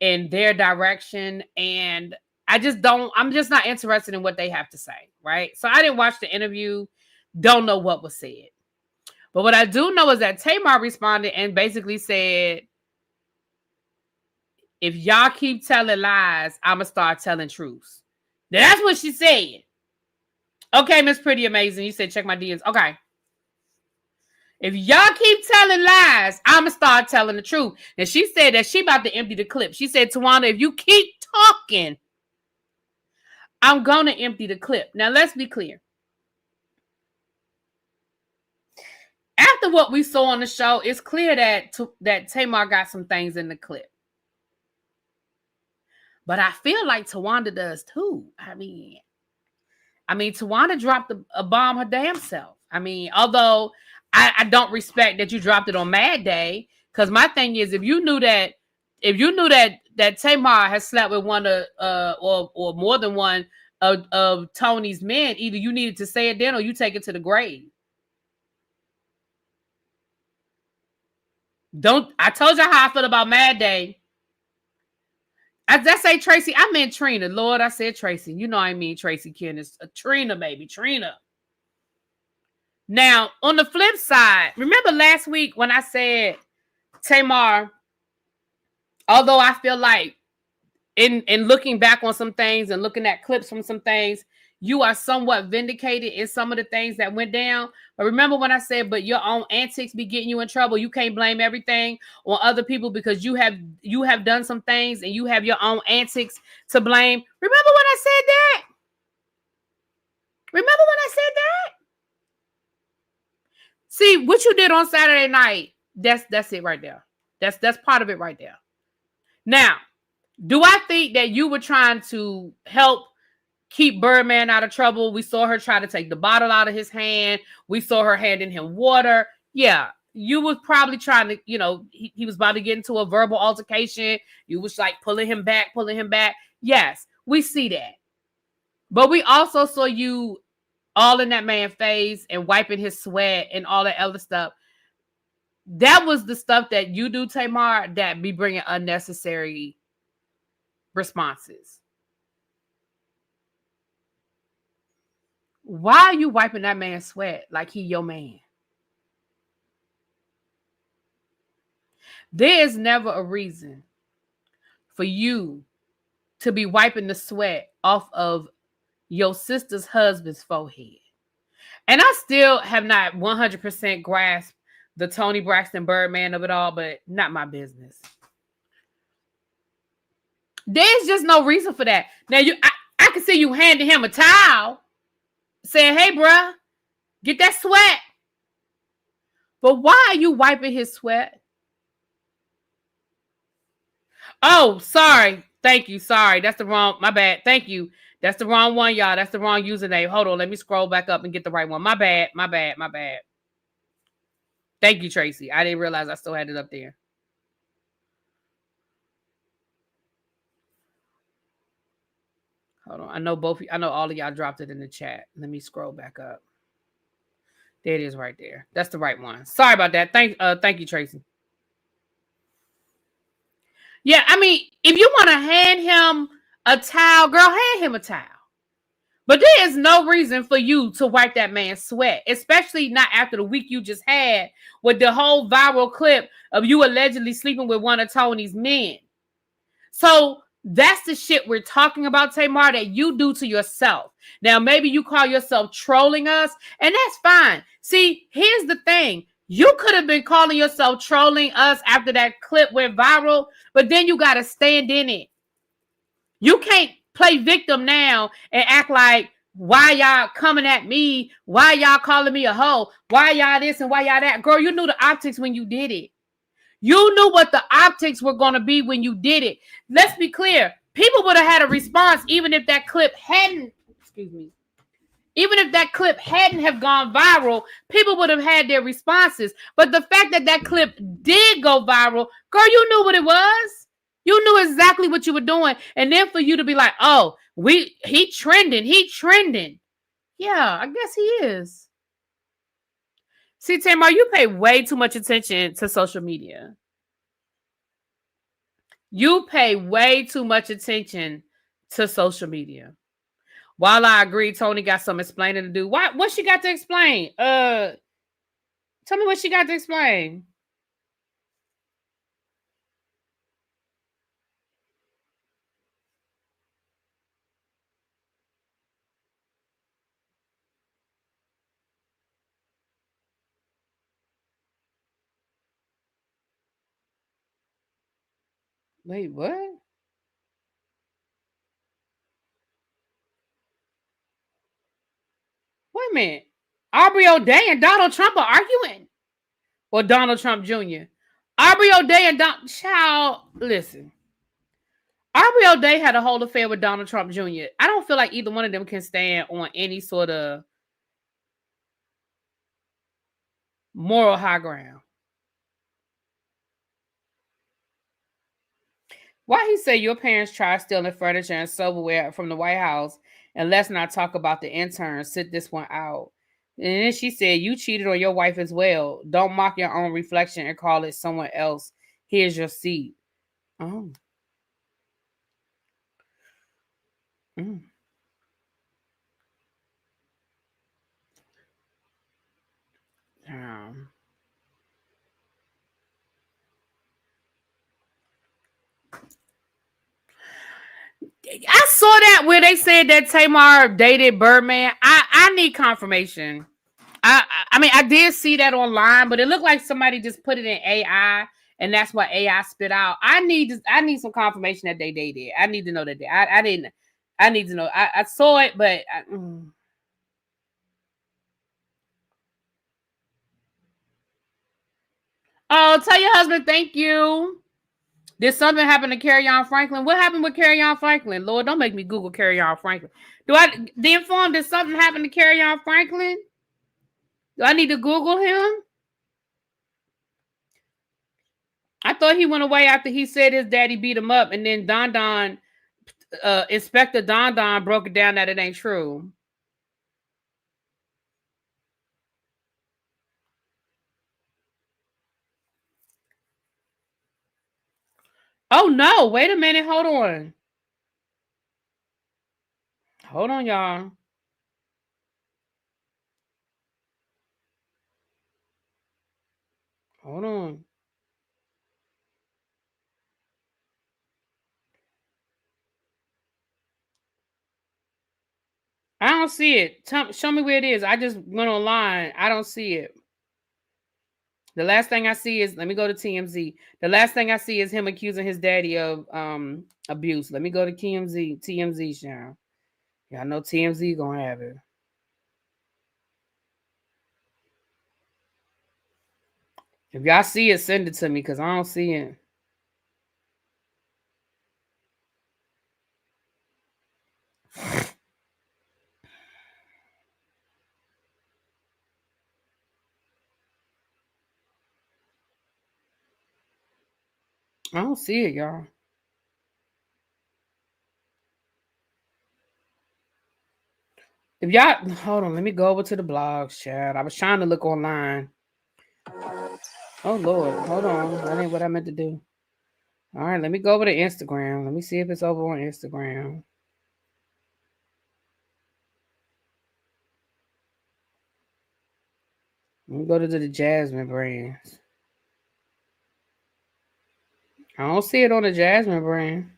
in their direction. And I'm just not interested in what they have to say, right? So I didn't watch the interview. Don't know what was said. But what I do know is that Tamar responded and basically said, if y'all keep telling lies, I'm going to start telling truths. Now, that's what she said. Okay, Miss Pretty Amazing. You said check my DMs. Okay. If y'all keep telling lies, I'm going to start telling the truth. And she said that she about to empty the clip. She said, Tawana, if you keep talking, I'm going to empty the clip. Now, let's be clear. After what we saw on the show, it's clear that Tamar got some things in the clip. But I feel like Tawanda does too. I mean, Tawanda dropped a bomb her damn self. I mean, although I don't respect that you dropped it on Mad Day, because my thing is, if you knew that Tamar has slept with one or more than one of Tony's men, either you needed to say it then or you take it to the grave. I told you how I feel about Mad Day. I say Tracy, I meant Trina. Lord, I said Tracy. You know I mean Tracy Kenneth. Trina, baby. Trina. Now, on the flip side, remember last week when I said Tamar, although I feel like in looking back on some things and looking at clips from some things, you are somewhat vindicated in some of the things that went down. But remember when I said, but your own antics be getting you in trouble. You can't blame everything on other people because you have done some things and you have your own antics to blame. Remember when I said that? Remember when I said that? See, what you did on Saturday night, that's it right there. That's part of it right there. Now, do I think that you were trying to help keep Birdman out of trouble? We saw her try to take the bottle out of his hand. We saw her handing him water. Yeah, you was probably trying to, he was about to get into a verbal altercation. You was like pulling him back. Yes, we see that. But we also saw you all in that man's face and wiping his sweat and all that other stuff. That was the stuff that you do, Tamar, that be bringing unnecessary responses. Why are you wiping that man's sweat like he your man? There is never a reason for you to be wiping the sweat off of your sister's husband's forehead. And I still have not 100% grasped the Tony Braxton Birdman of it all, but not my business. There's just no reason for that. Now, I can see you handing him a towel, saying, hey, bruh, get that sweat. But why are you wiping his sweat? Oh, sorry. Thank you. Sorry. That's the wrong. My bad. Thank you. That's the wrong one, y'all. That's the wrong username. Hold on. Let me scroll back up and get the right one. My bad. Thank you, Tracy. I didn't realize I still had it up there. Hold on. I know all of y'all dropped it in the chat. Let me scroll back up. There it is right there. That's the right one. Sorry about that. Thank you, Tracy. Yeah, I mean, if you want to hand him a towel, girl, hand him a towel. But there is no reason for you to wipe that man's sweat, especially not after the week you just had with the whole viral clip of you allegedly sleeping with one of Tony's men. So that's the shit we're talking about, Tamar, that you do to yourself. Now, maybe you call yourself trolling us, and that's fine. See, here's the thing. You could have been calling yourself trolling us after that clip went viral, but then you got to stand in it. You can't play victim now and act like, why y'all coming at me? Why y'all calling me a hoe? Why y'all this and why y'all that? Girl, you knew the optics when you did it. You knew what the optics were going to be when you did it. Let's be clear. People would have had a response even if that clip hadn't, even if that clip hadn't have gone viral, people would have had their responses. But the fact that that clip did go viral, girl, you knew what it was. You knew exactly what you were doing. And then for you to be like, oh, he trending. Yeah, I guess he is. See, Tamar, you pay way too much attention to social media. You pay way too much attention to social media. While I agree, Tony got some explaining to do. What she got to explain? Tell me what she got to explain. Wait, what? Wait a minute. Aubrey O'Day and Donald Trump are arguing. Or Donald Trump Jr. Aubrey O'Day and Child, listen. Aubrey O'Day had a whole affair with Donald Trump Jr. I don't feel like either one of them can stand on any sort of moral high ground. Why he say your parents tried stealing furniture and silverware from the White House, and let's not talk about the interns. Sit this one out. And then she said, you cheated on your wife as well. Don't mock your own reflection and call it someone else. Here's your seat. Oh. Mm. I saw that where they said that Tamar dated Birdman. I need confirmation. I mean, I did see that online, but it looked like somebody just put it in AI, and that's what AI spit out. I need some confirmation that they dated. I need to know that I didn't. I need to know. I saw it, but oh, tell your husband thank you. Did something happen to Carry-On Franklin? What happened with Carry-On Franklin? Lord, don't make me Google Carry-On Franklin. Did something happen to Carry-On Franklin? Do I need to Google him? I thought he went away after he said his daddy beat him up, and then Inspector Don broke it down that it ain't true. Oh no, wait a minute, hold on. Hold on, y'all. Hold on. I don't see it. Show me where it is. I just went online. I don't see it. The last thing I see is, let me go to TMZ. The last thing I see is him accusing his daddy of abuse. Let me go to TMZ, Sharon. Y'all know TMZ gonna have it. If y'all see it, send it to me because I don't see it. I don't see it, y'all. If y'all, hold on, let me go over to the blogs, Chad. I was trying to look online. Oh, Lord, hold on. That ain't what I meant to do. All right, let me go over to Instagram. Let me see if it's over on Instagram. Let me go to the Jasmine brands. I don't see it on the Jasmine brand.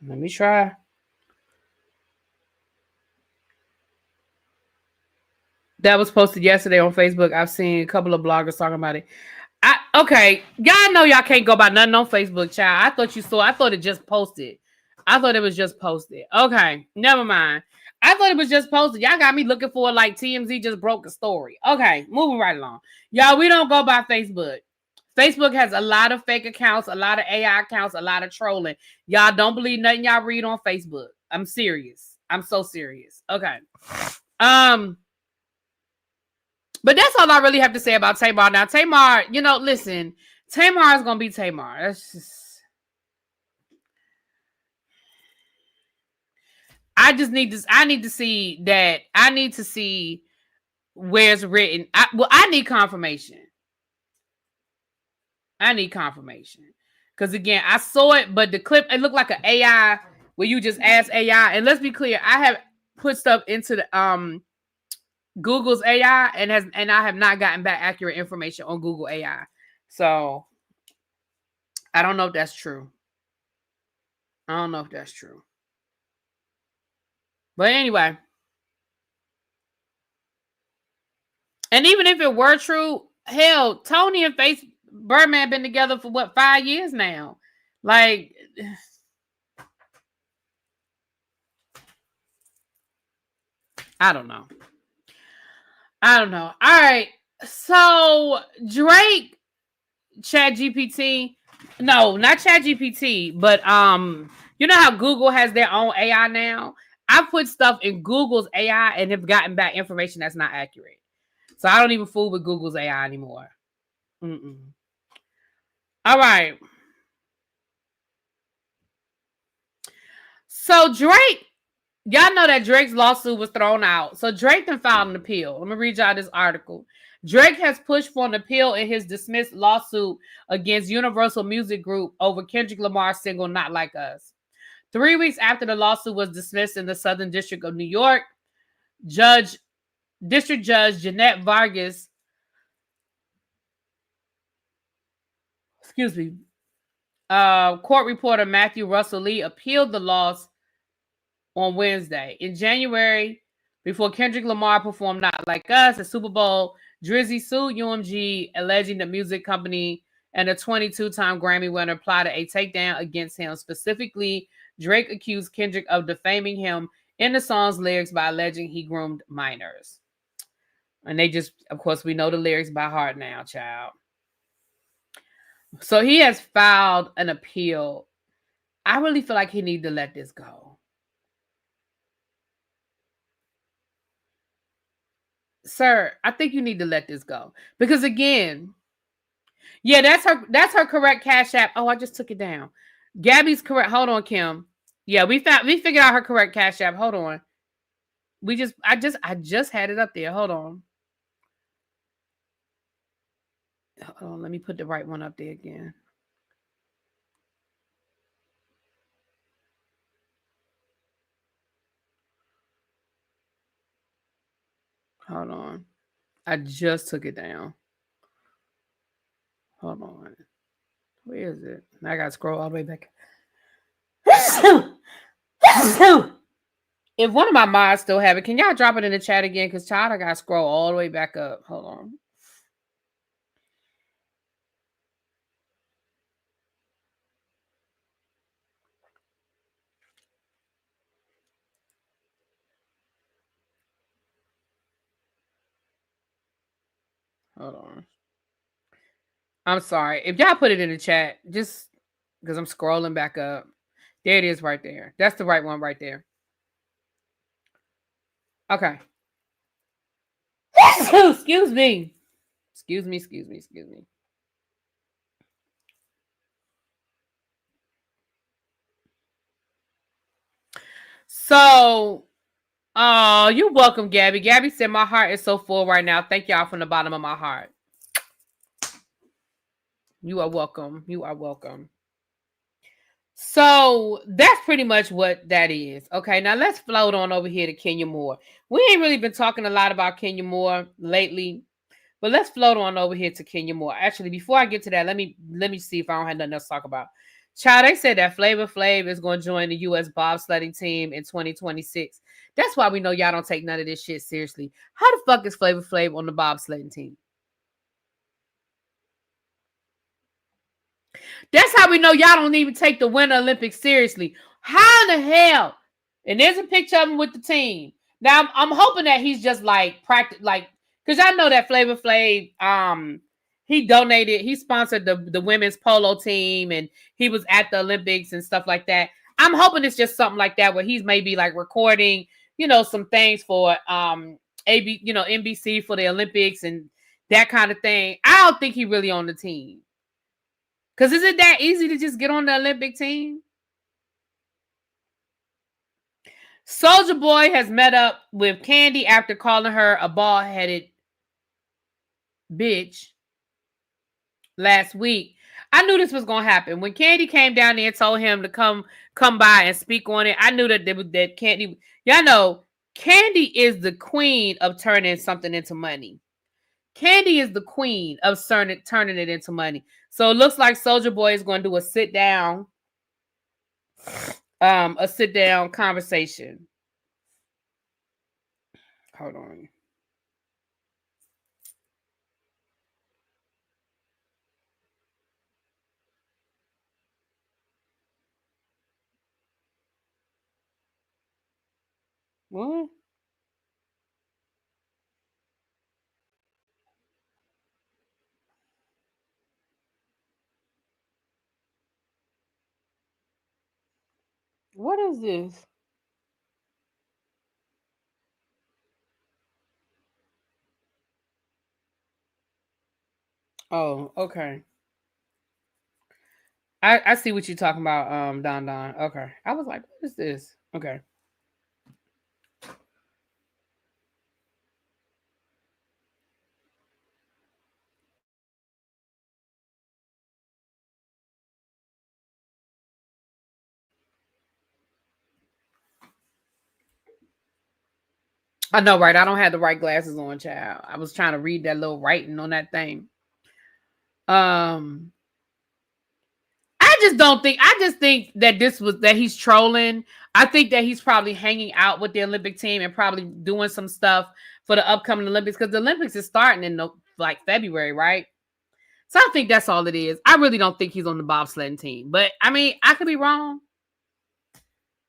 Let me try. That was posted yesterday on Facebook. I've seen a couple of bloggers talking about it. Okay, y'all know y'all can't go by nothing on Facebook, child. I thought you saw. I thought it just posted. I thought it was just posted. Okay, never mind. I thought it was just posted. Y'all got me looking for like TMZ just broke a story. Okay, moving right along. Y'all, we don't go by Facebook. Facebook has a lot of fake accounts, a lot of AI accounts, a lot of trolling. Y'all don't believe nothing y'all read on Facebook. I'm serious. I'm so serious. Okay. But that's all I really have to say about Tamar. Now, Tamar, listen, Tamar is gonna be Tamar. That's just. I need to see that. I need to see where it's written. I need confirmation. Because again, I saw it, but the clip, it looked like an AI where you just ask AI. And let's be clear, I have put stuff into the Google's AI and I have not gotten back accurate information on Google AI. So I don't know if that's true. But anyway. And even if it were true, hell, Tony and Birdman been together for 5 years now? Like, I don't know. All right. So Drake, ChatGPT. No, not ChatGPT, but you know how Google has their own AI now? I put stuff in Google's AI and have gotten back information that's not accurate. So I don't even fool with Google's AI anymore. All right. So Drake, y'all know that Drake's lawsuit was thrown out. So Drake then filed an appeal. Let me read y'all this article. Drake has pushed for an appeal in his dismissed lawsuit against Universal Music Group over Kendrick Lamar's single Not Like Us. 3 weeks after the lawsuit was dismissed in the Southern District of New York, District Judge Jeanette Vargas, court reporter Matthew Russell Lee appealed the loss on Wednesday. In January, before Kendrick Lamar performed Not Like Us at Super Bowl, Drizzy sued UMG, alleging the music company and a 22-time Grammy winner plotted a takedown against him. Specifically, Drake accused Kendrick of defaming him in the song's lyrics by alleging he groomed minors. And they just, of course, we know the lyrics by heart now, child. So he has filed an appeal. I really feel like he needs to let this go. Sir, I think you need to let this go. Because again, yeah, that's her correct Cash App. Oh, I just took it down. Gabby's correct. Hold on, Kim. Yeah, we figured out her correct Cash App. Hold on. I just had it up there. Hold on. Hold on, let me put the right one up there again. Hold on. I just took it down. Hold on. Where is it? I gotta scroll all the way back. If one of my mods still have it, can y'all drop it in the chat again? Because child, I gotta scroll all the way back up. Hold on. Hold on. I'm sorry. If y'all put it in the chat, just because I'm scrolling back up. There it is right there. That's the right one right there. Okay. Excuse me. So Oh, you're welcome, Gabby. Gabby said my heart is so full right now. Thank y'all from the bottom of my heart. You are welcome. You are welcome. So that's pretty much what that is. Okay, now let's float on over here to Kenya Moore. We ain't really been talking a lot about Kenya Moore lately, but let's float on over here to Kenya Moore. Actually, before I get to that, let me see if I don't have nothing else to talk about. Child, they said that Flavor Flav is going to join the U.S. bobsledding team in 2026. That's why we know y'all don't take none of this shit seriously. How the fuck is Flavor Flav on the bobsledding team? That's how we know y'all don't even take the Winter Olympics seriously. How in the hell? And there's a picture of him with the team. Now I'm hoping that he's just like practice, like, because I know that Flavor Flav, he sponsored the women's polo team, and he was at the Olympics and stuff like that. I'm hoping it's just something like that where he's maybe like recording, some things for NBC for the Olympics and that kind of thing. I don't think he really on the team. Because is it that easy to just get on the Olympic team? Soulja Boy has met up with Candy after calling her a bald-headed bitch last week. I knew this was going to happen. When Candy came down there and told him to come by and speak on it, I knew that Candy... Y'all know, Candy is the queen of turning something into money. Candy is the queen of turning it into money. So it looks like Soulja Boy is going to do a sit down conversation. Hold on. What? What is this? Oh, okay. I see what you're talking about, Don. Okay. I was like, what is this? Okay. I know, right? I don't have the right glasses on, child. I was trying to read that little writing on that thing. I just think that that he's trolling. I think that he's probably hanging out with the Olympic team and probably doing some stuff for the upcoming Olympics, because the Olympics is starting in February, right? So I think that's all it is. I really don't think he's on the bobsledding team, but I mean, I could be wrong.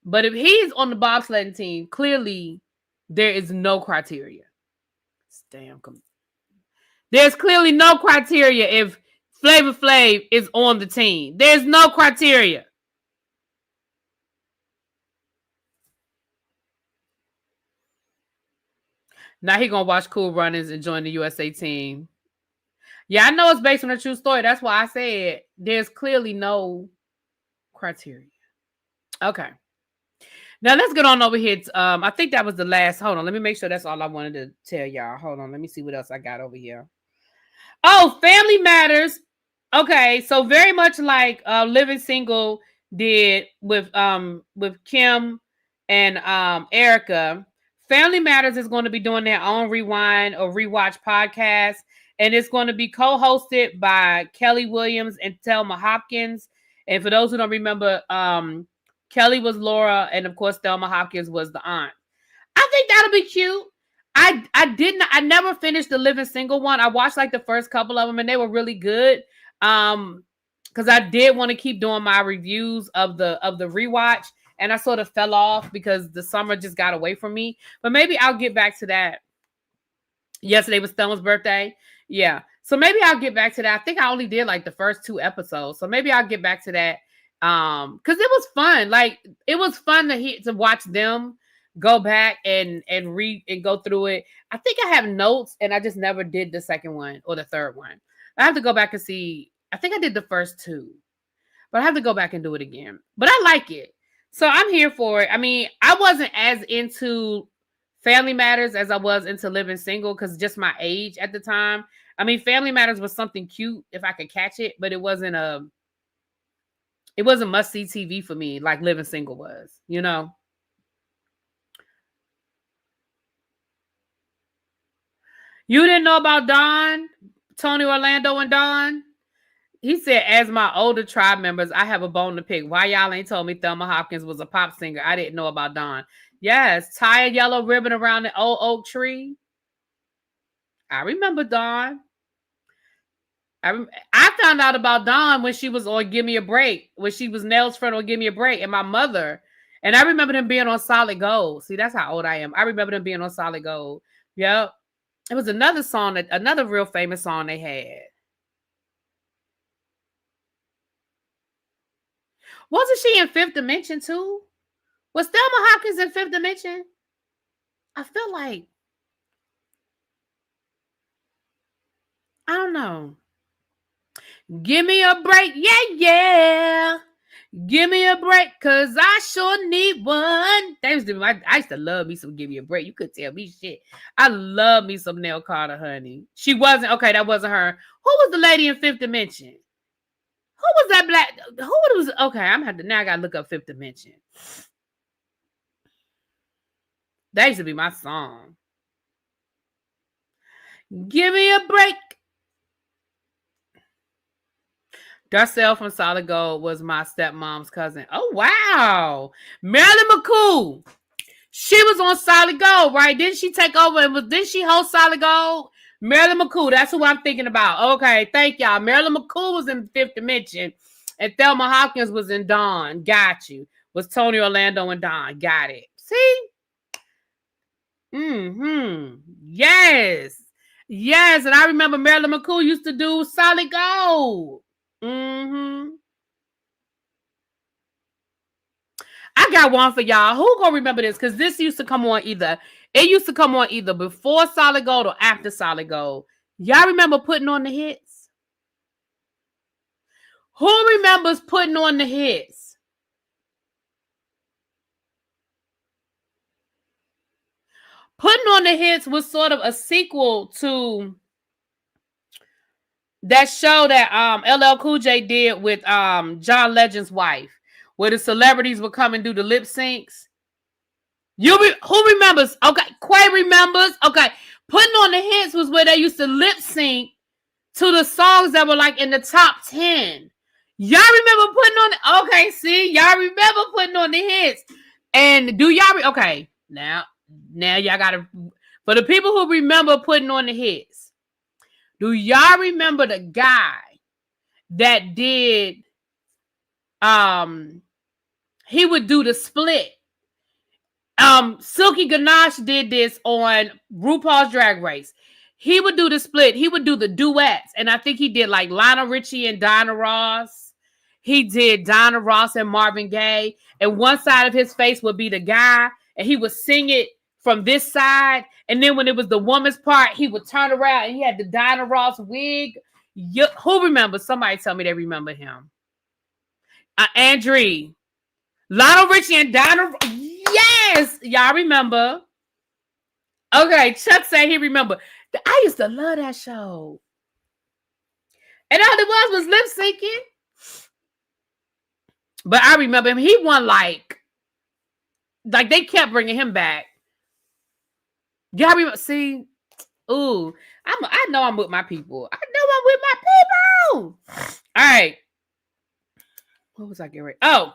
But if he's on the bobsledding team, clearly there is no criteria. There's clearly no criteria if Flavor Flav is on the team. There's no criteria. Now he gonna watch Cool Runnings and join the USA team. Yeah, I know it's based on a true story. That's why I said there's clearly no criteria. Okay. Now let's get on over here. I think that was the last. Hold on. Let me make sure that's all I wanted to tell y'all. Hold on. Let me see what else I got over here. Oh, Family Matters. Okay, so very much like Living Single did with Kim and Erica, Family Matters is going to be doing their own rewind or rewatch podcast, and it's going to be co-hosted by Kelly Williams and Thelma Hopkins. And for those who don't remember, Kelly was Laura, and of course Thelma Hopkins was the aunt. I think that'll be cute. I never finished the Living Single one. I watched like the first couple of them, and they were really good. Because I did want to keep doing my reviews of the rewatch, and I sort of fell off because the summer just got away from me. But maybe I'll get back to that. Yesterday was Thelma's birthday. Yeah. So maybe I'll get back to that. I think I only did like the first 2 episodes. So maybe I'll get back to that. Because it was fun. Like, it was fun to watch them go back and read and go through it. I think I have notes, and I just never did the second one or the third one. I have to go back and see. I think I did the first 2, but I have to go back and do it again. But I like it. So I'm here for it. I mean, I wasn't as into Family Matters as I was into Living Single because just my age at the time. I mean, Family Matters was something cute if I could catch it, but it wasn't must see TV for me like Living Single was, you know. You didn't know about Don, Tony Orlando and Don? He said, as my older tribe members, I have a bone to pick. Why y'all ain't told me Thelma Hopkins was a pop singer? I didn't know about Don. Yes, tie a yellow ribbon around the old oak tree. I remember Dawn. I found out about Dawn when she was on Give Me a Break, when she was Nell's friend on Give Me a Break, and my mother. And I remember them being on Solid Gold. See, that's how old I am. I remember them being on Solid Gold. Yep. It was another song, another real famous song they had. Wasn't she in Fifth Dimension too? Was Thelma Hopkins in Fifth Dimension? I feel like, I don't know. Give me a break, yeah. Give me a break, cause I sure need one. I used to love me some Give Me a Break. You could tell me shit. I love me some Nell Carter, honey. She wasn't, okay, that wasn't her. Who was the lady in Fifth Dimension? Who was that black? Who was, okay, now I gotta look up Fifth Dimension. That used to be my song. Give me a break. Darcel from Solid Gold was my stepmom's cousin. Oh, wow. Marilyn McCool. She was on Solid Gold, right? Didn't she take over? Didn't she host Solid Gold? Marilyn McCool. That's who I'm thinking about. Okay, thank y'all. Marilyn McCool was in Fifth Dimension. And Thelma Hopkins was in Dawn. Got you. Was Tony Orlando and Dawn. Got it. See? Yes. Yes. And I remember Marilyn McCool used to do Solid Gold. I got one for y'all. Who gonna remember this? Because this used to come on either before Solid Gold or after Solid Gold. Y'all remember Putting on the Hits? Who remembers Putting on the Hits? Putting on the Hits was sort of a sequel to that show that LL Cool J did with John Legend's wife, where the celebrities would come and do the lip syncs. Who remembers? Okay, Quay remembers. Okay, Putting on the Hits was where they used to lip sync to the songs that were like in the top 10. Y'all remember Putting on the? Okay, see, y'all remember Putting on the Hits. And do y'all? Okay, now y'all gotta, for the people who remember Putting on the Hits. Do y'all remember the guy that did, he would do the split. Silky Ganache did this on RuPaul's Drag Race. He would do the split. He would do the duets. And I think he did like Lionel Richie and Donna Ross. He did Donna Ross and Marvin Gaye. And one side of his face would be the guy. And he would sing it from this side. And then when it was the woman's part, he would turn around and he had the Donna Ross wig. Who remembers? Somebody tell me they remember him. Andre. Lionel Richie and Donna. Yes. Y'all remember. Okay. Chuck said he remember. I used to love that show. And all it was lip syncing. But I remember him. He won like they kept bringing him back. Y'all remember? See, ooh, I know I'm with my people. I know I'm with my people. All right. What was I getting ready? Oh.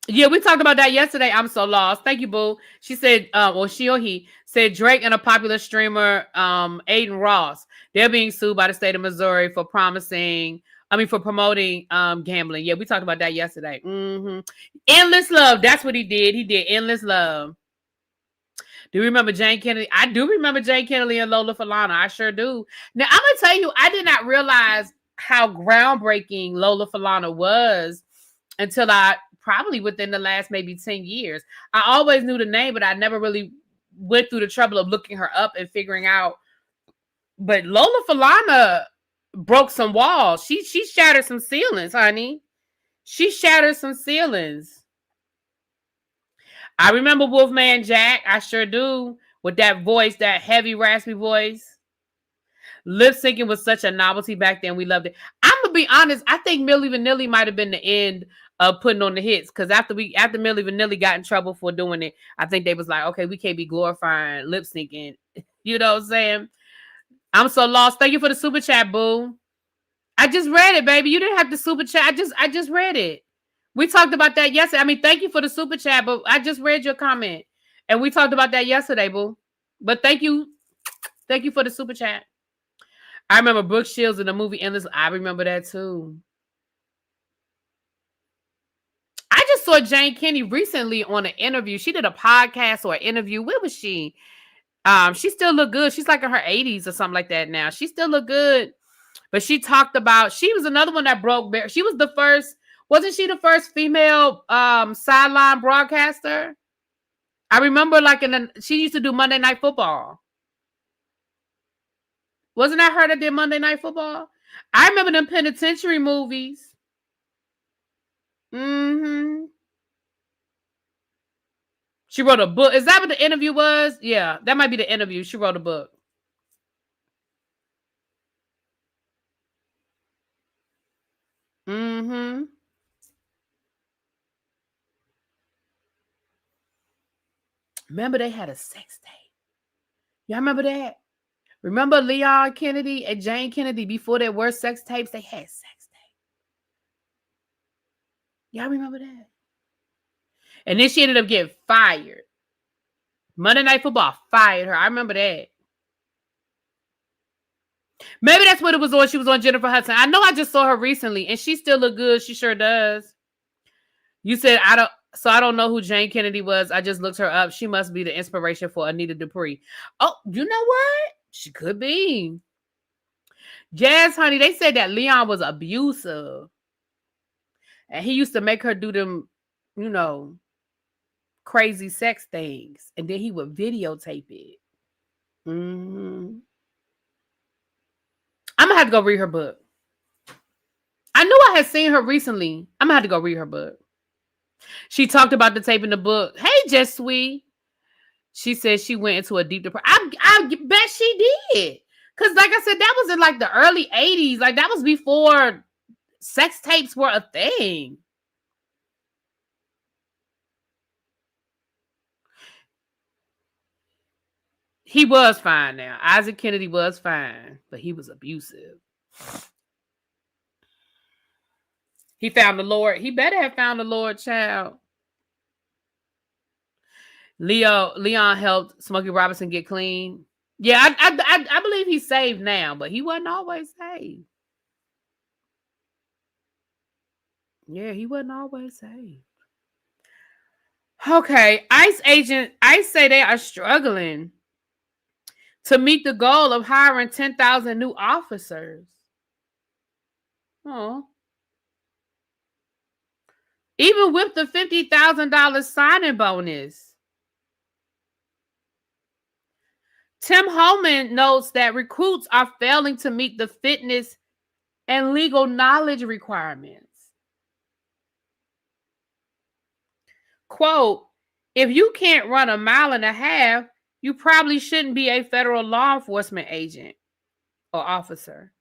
Yeah, we talked about that yesterday. I'm so lost. Thank you, boo. She said, or she or he said Drake and a popular streamer, Aiden Ross, they're being sued by the state of Missouri for promoting gambling. Yeah, we talked about that yesterday. Endless Love. That's what he did. He did Endless Love. Do you remember Jane Kennedy? I do remember Jane Kennedy and Lola Falana. I sure do. Now, I'm going to tell you, I did not realize how groundbreaking Lola Falana was until probably within the last maybe 10 years. I always knew the name, but I never really went through the trouble of looking her up and figuring out. But Lola Falana broke some walls. She shattered some ceilings, honey. She shattered some ceilings. I remember Wolfman Jack. I sure do. With that voice, that heavy, raspy voice. Lip syncing was such a novelty back then. We loved it. I'm gonna be honest. I think Milli Vanilli might have been the end of putting on the hits, because after Milli Vanilli got in trouble for doing it, I think they was like, okay, we can't be glorifying lip syncing. You know what I'm saying? I'm so lost. Thank you for the super chat, boo. I just read it, baby. You didn't have to super chat. I just read it. We talked about that yesterday. I mean, thank you for the super chat, but I just read your comment. And we talked about that yesterday, boo. But thank you. Thank you for the super chat. I remember Brooke Shields in the movie Endless. I remember that too. I just saw Jane Kennedy recently on an interview. She did a podcast or an interview. Where was she? She still looked good. She's like in her 80s or something like that now. She still looked good. But she talked about, she was another one that broke. She was the first, wasn't she the first female sideline broadcaster? I remember she used to do Monday Night Football. Wasn't that her that did Monday Night Football? I remember them penitentiary movies. Mm-hmm. She wrote a book. Is that what the interview was? Yeah, that might be the interview. She wrote a book. Mm-hmm. Remember they had a sex tape. Y'all remember that? Remember Leon Kennedy and Jane Kennedy, before there were sex tapes, they had sex tapes. Y'all remember that? And then she ended up getting fired. Monday Night Football fired her. I remember that. Maybe that's what it was on. She was on Jennifer Hudson. I know I just saw her recently, and she still look good. She sure does. You said I don't know who Jane Kennedy was. I just looked her up. She must be the inspiration for Anita Dupree. Oh, you know what? She could be. Jazz, honey, they said that Leon was abusive. And he used to make her do them, crazy sex things. And then he would videotape it. Mm-hmm. I'm going to have to go read her book. I knew I had seen her recently. I'm going to have to go read her book. She talked about the tape in the book. Hey, Jess Sweet. She said she went into a deep depression. I bet she did. Because like I said, that was in like the early 80s. Like that was before sex tapes were a thing. He was fine now. Isaac Kennedy was fine, but he was abusive. He found the Lord. He better have found the Lord, child. Leon helped Smokey Robinson get clean. Yeah, I believe he's saved now, but he wasn't always saved. Yeah, he wasn't always saved. Okay, ICE say they are struggling to meet the goal of hiring 10,000 new officers. Oh. Even with the $50,000 signing bonus. Tim Holman notes that recruits are failing to meet the fitness and legal knowledge requirements. Quote, if you can't run a mile and a half, you probably shouldn't be a federal law enforcement agent or officer.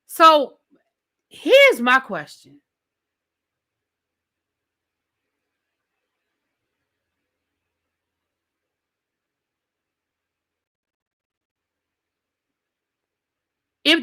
So here's my question. If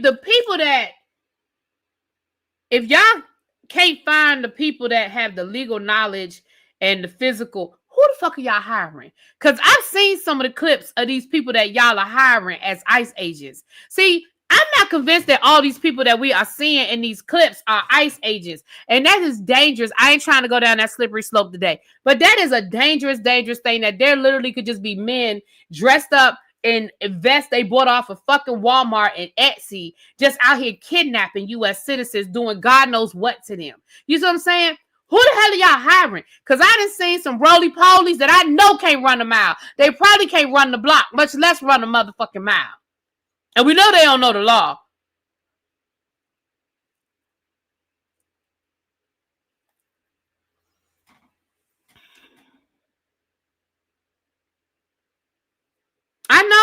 y'all can't find the people that have the legal knowledge and the physical, who the fuck are y'all hiring? Because I've seen some of the clips of these people that y'all are hiring as ICE agents. See, I'm not convinced that all these people that we are seeing in these clips are ICE agents. And that is dangerous. I ain't trying to go down that slippery slope today. But that is a dangerous, dangerous thing, that there literally could just be men dressed up in vests they bought off of fucking Walmart and Etsy, just out here kidnapping U.S. citizens, doing God knows what to them. You see what I'm saying? Who the hell are y'all hiring? Because I done seen some roly-polies that I know can't run a mile. They probably can't run the block, much less run a motherfucking mile. And we know they don't know the law.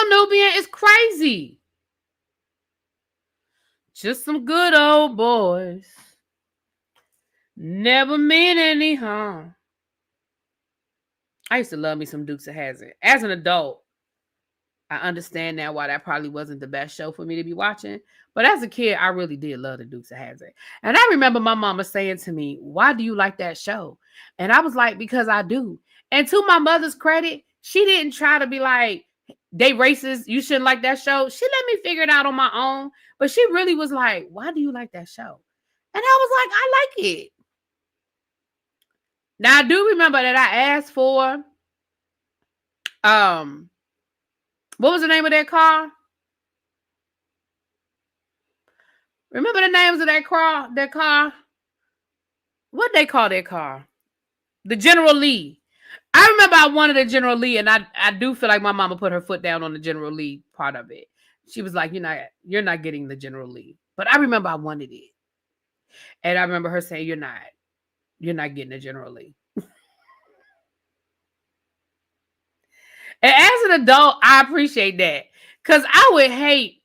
Nubian is crazy. Just some good old boys. Never meant any harm. I used to love me some Dukes of Hazzard. As an adult, I understand now why that probably wasn't the best show for me to be watching. But as a kid, I really did love the Dukes of Hazzard. And I remember my mama saying to me, why do you like that show? And I was like, because I do. And to my mother's credit, she didn't try to be like, they racist, you shouldn't like that show. She let me figure it out on my own. But she really was like, why do you like that show? And I was like, I like it. Now, I do remember that I asked for, what was the name of that car? Remember the names of that car? What they call that car? The General Lee. I remember I wanted a General Lee, and I do feel like my mama put her foot down on the General Lee part of it. She was like, you're not getting the General Lee. But I remember I wanted it. And I remember her saying, you're not getting the General Lee. And as an adult, I appreciate that. Because I would hate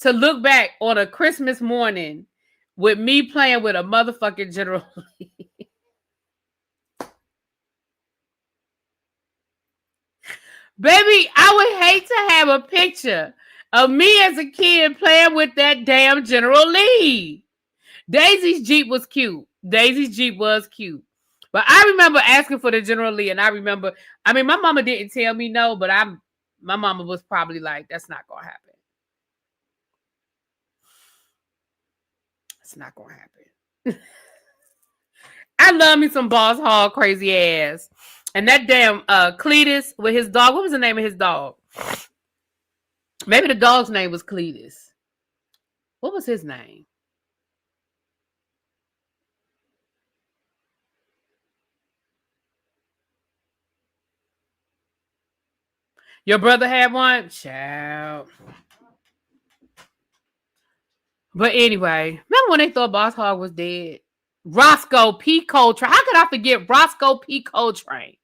to look back on a Christmas morning with me playing with a motherfucking General Lee. Baby, I would hate to have a picture of me as a kid playing with that damn General Lee. Daisy's Jeep was cute. But I remember asking for the General Lee, and my mama didn't tell me no, but my mama was probably like, that's not going to happen. It's not going to happen. I love me some Boss Hog crazy ass. And that damn Cletus with his dog. What was the name of his dog? Maybe the dog's name was Cletus. What was his name? Your brother had one? Child. But anyway, remember when they thought Boss Hog was dead? Roscoe P. Coltrane. How could I forget Roscoe P. Coltrane?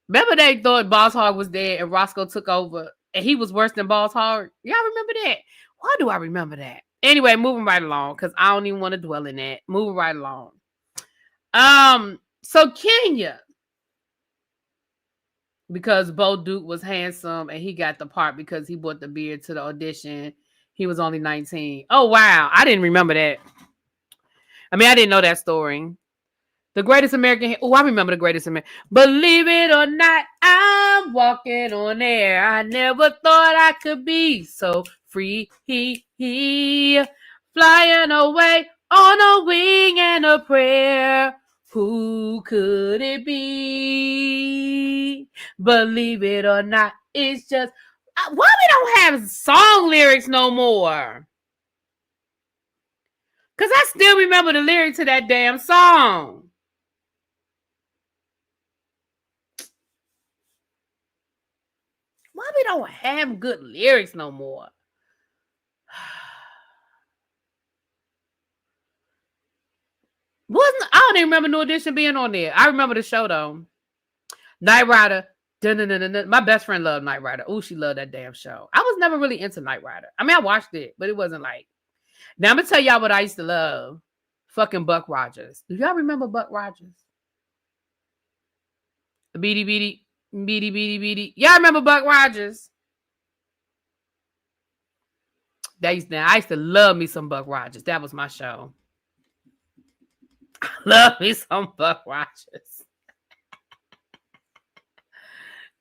Remember they thought Boss Hog was dead and Roscoe took over and he was worse than Boss Hog? Y'all remember that? Why do I remember that? Anyway, moving right along because I don't even want to dwell in that. Moving right along. So Kenya, because Bo Duke was handsome and he got the part because he brought the beard to the audition. He was only 19. Oh, wow. I didn't remember that. I didn't know that story. The Greatest American... Oh, I remember The Greatest American... Believe it or not, I'm walking on air. I never thought I could be so free. Flying away on a wing and a prayer. Who could it be? Believe it or not, it's just... Why we don't have song lyrics no more? Because I still remember the lyrics to that damn song. Why we don't have good lyrics no more? I don't even remember New Edition being on there. I remember the show though. Knight Rider. My best friend loved Knight Rider. Oh, she loved that damn show. I was never really into Knight Rider. I watched it, but it wasn't like. Now I'm gonna tell y'all what I used to love. Fucking Buck Rogers. Do y'all remember Buck Rogers? Beady. Y'all remember Buck Rogers? I used to love me some Buck Rogers. That was my show. I love me some Buck Rogers.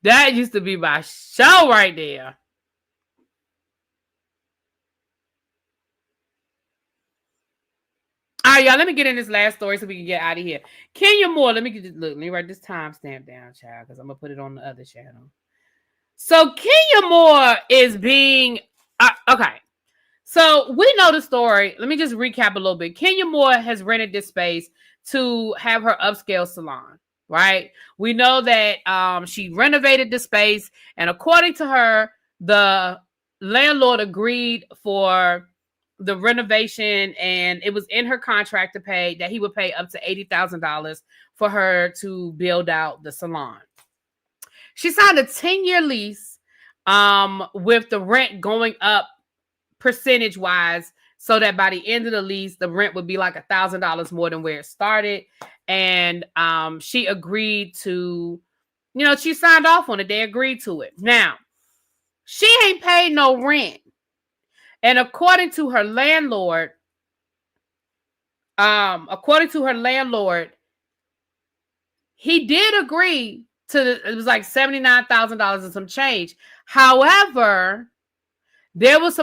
That used to be my show right there. All right, y'all, let me get in this last story so we can get out of here. Kenya Moore, let me write this timestamp down, child, because I'm going to put it on the other channel. So Kenya Moore is being, okay. So we know the story. Let me just recap a little bit. Kenya Moore has rented this space to have her upscale salon, right? We know that she renovated the space, and according to her, the landlord agreed for the renovation, and it was in her contract that he would pay up to $80,000 for her to build out the salon. She signed a 10-year lease with the rent going up percentage wise, so that by the end of the lease, the rent would be like $1,000 more than where it started. And she agreed to, she signed off on it. They agreed to it. Now, she ain't paid no rent. And according to her landlord, he did agree to, it was like $79,000 and some change. However, there was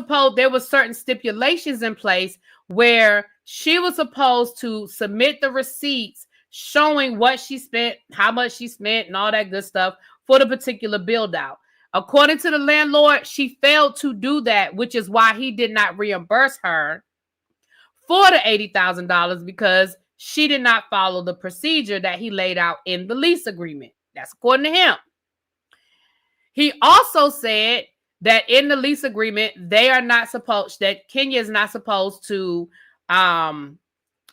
certain stipulations in place where she was supposed to submit the receipts showing what she spent, how much she spent, and all that good stuff for the particular build out. According to the landlord, she failed to do that, which is why he did not reimburse her for the $80,000, because she did not follow the procedure that he laid out in the lease agreement. That's according to him. He also said that in the lease agreement, that Kenya is not supposed to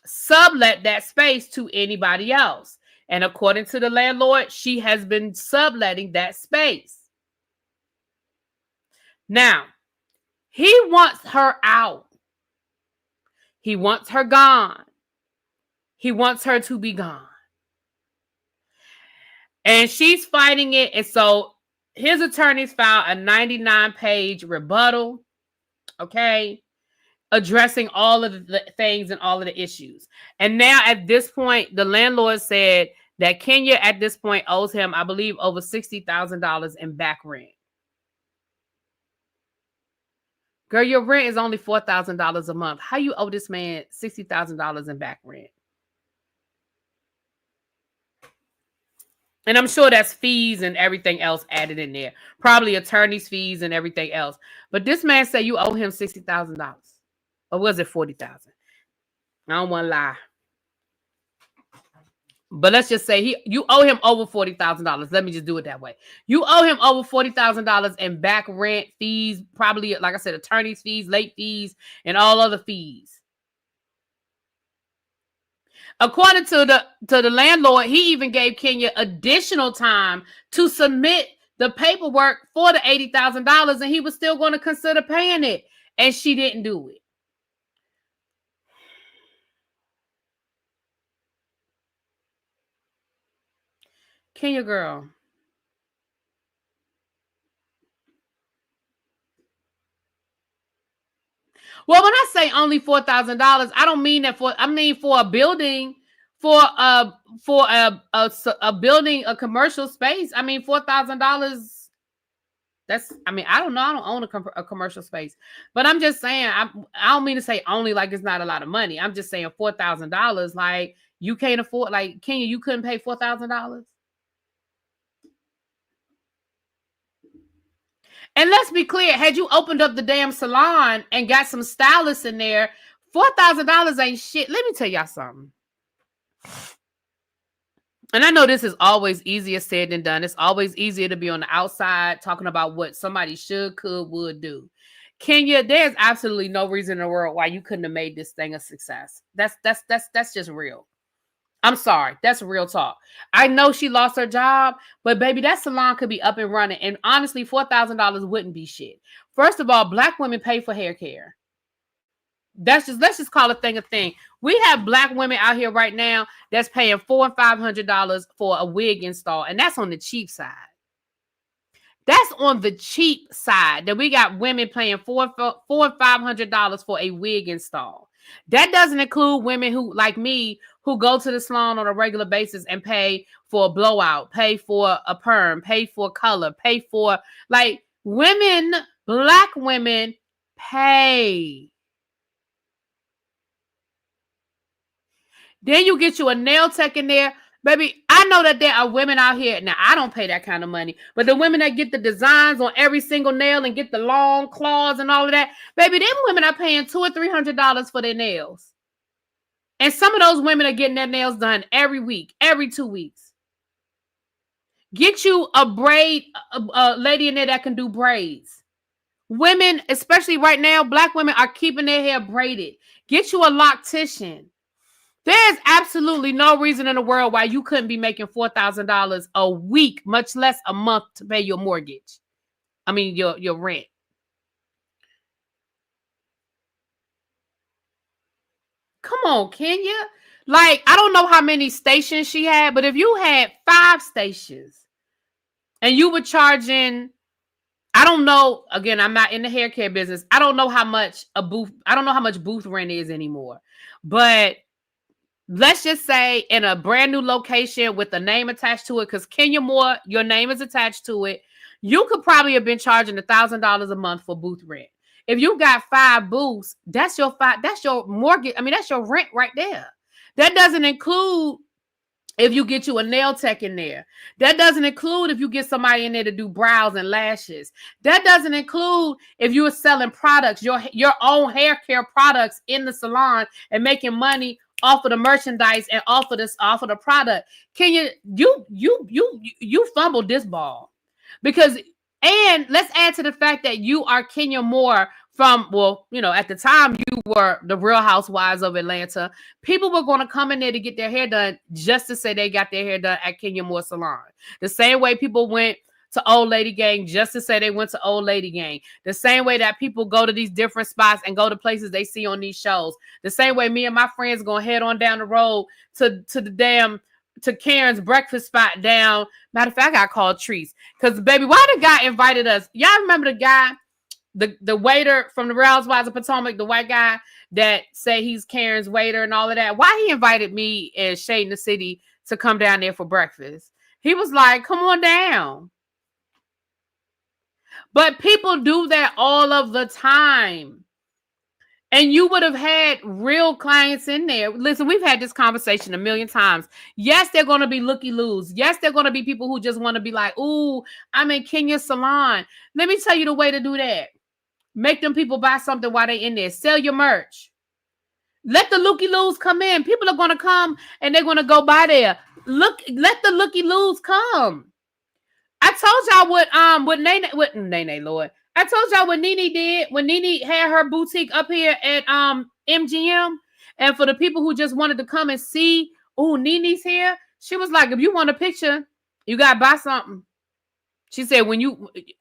sublet that space to anybody else. And according to the landlord, she has been subletting that space. Now, he wants her out. He wants her gone. He wants her to be gone. And she's fighting it. And so his attorneys filed a 99-page rebuttal, okay, addressing all of the things and all of the issues. And now at this point, the landlord said that Kenya at this point owes him, I believe, over $60,000 in back rent. Girl, your rent is only $4,000 a month. How you owe this man $60,000 in back rent? And I'm sure that's fees and everything else added in there. Probably attorney's fees and everything else. But this man said you owe him $60,000. Or was it $40,000? I don't want to lie. But let's just say you owe him over $40,000. Let me just do it that way. You owe him over $40,000 in back rent, fees, probably, like I said, attorney's fees, late fees, and all other fees. According to the landlord, he even gave Kenya additional time to submit the paperwork for the $80,000, and he was still going to consider paying it, and she didn't do it. Kenya girl. Well, when I say only $4,000, I don't mean that for a building, for a building, a commercial space. I mean, $4,000. That's, I don't know. I don't own a commercial space, but I'm just saying, I don't mean to say only like it's not a lot of money. I'm just saying $4,000. Like, you can't afford, like, Kenya, you couldn't pay $4,000. And let's be clear, had you opened up the damn salon and got some stylists in there, $4,000 ain't shit. Let me tell y'all something. And I know this is always easier said than done. It's always easier to be on the outside talking about what somebody should, could, would do. Kenya, there's absolutely no reason in the world why you couldn't have made this thing a success. That's just real. I'm sorry. That's real talk. I know she lost her job, but baby, that salon could be up and running. And honestly, $4,000 wouldn't be shit. First of all, Black women pay for hair care. Let's just call a thing. We have Black women out here right now that's paying $400 and $500 for a wig install. And that's on the cheap side. That's on the cheap side that we got women paying $400 and $500 for a wig install. That doesn't include women who, like me, who go to the salon on a regular basis and pay for a blowout, pay for a perm, pay for color, pay for, like, women, Black women pay. Then you get you a nail tech in there. Baby, I know that there are women out here. Now, I don't pay that kind of money. But the women that get the designs on every single nail and get the long claws and all of that, baby, them women are paying $200 or $300 for their nails. And some of those women are getting their nails done every week, every 2 weeks. Get you a braid, a lady in there that can do braids. Women, especially right now, Black women are keeping their hair braided. Get you a loctician. There's absolutely no reason in the world why you couldn't be making $4,000 a week, much less a month, to pay your mortgage. your rent. Come on, Kenya. Like, I don't know how many stations she had, but if you had 5 stations and you were charging, I don't know, again, I'm not in the hair care business. I don't know how much booth rent is anymore. But let's just say in a brand new location with a name attached to it, because Kenya Moore, your name is attached to it, you could probably have been charging $1,000 a month for booth rent. If you got 5 booths, that's your mortgage. I mean, that's your rent right there. That doesn't include if you get you a nail tech in there. That doesn't include if you get somebody in there to do brows and lashes. That doesn't include if you are selling products, your own hair care products in the salon and making money off of the merchandise and off of the product. Kenya, you fumbled this ball. And let's add to the fact that you are Kenya Moore from, at the time you were the Real Housewives of Atlanta. People were going to come in there to get their hair done just to say they got their hair done at Kenya Moore Salon. The same way people went to Old Lady Gang just to say they went to Old Lady Gang. The same way that people go to these different spots and go to places they see on these shows. The same way me and my friends going to head on down the road to Karen's breakfast spot down. Matter of fact, I got called Trees. Because, baby, why the guy invited us? Y'all remember the guy, the waiter from the Real Housewives of Potomac, the white guy that say he's Karen's waiter and all of that? Why he invited me and Shade in the City to come down there for breakfast? He was like, come on down. But people do that all of the time. And you would have had real clients in there. Listen, we've had this conversation a million times. Yes, they're going to be looky-loos. Yes, they're going to be people who just want to be like, ooh, I'm in Kenya's salon. Let me tell you the way to do that. Make them people buy something while they're in there. Sell your merch. Let the looky-loos come in. People are going to come and they're going to go by there. Let the looky-loos come. I told y'all what Nene, Lord. I told y'all what Nene did when Nene had her boutique up here at MGM. And for the people who just wanted to come and see, oh, Nene's here. She was like, if you want a picture, you gotta buy something. She said,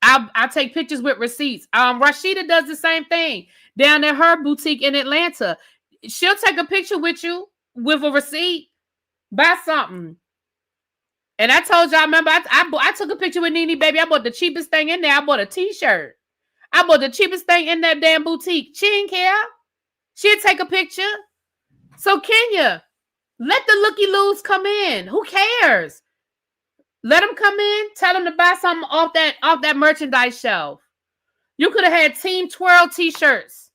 I'll take pictures with receipts. Rashida does the same thing down at her boutique in Atlanta. She'll take a picture with you with a receipt. Buy something. And I told y'all, remember, I took a picture with Nene, baby. I bought the cheapest thing in there. I bought a t-shirt. I bought the cheapest thing in that damn boutique. She didn't care. She'd take a picture. So Kenya, let the looky-loos come in. Who cares? Let them come in. Tell them to buy something off that merchandise shelf. You could have had Team Twirl t-shirts.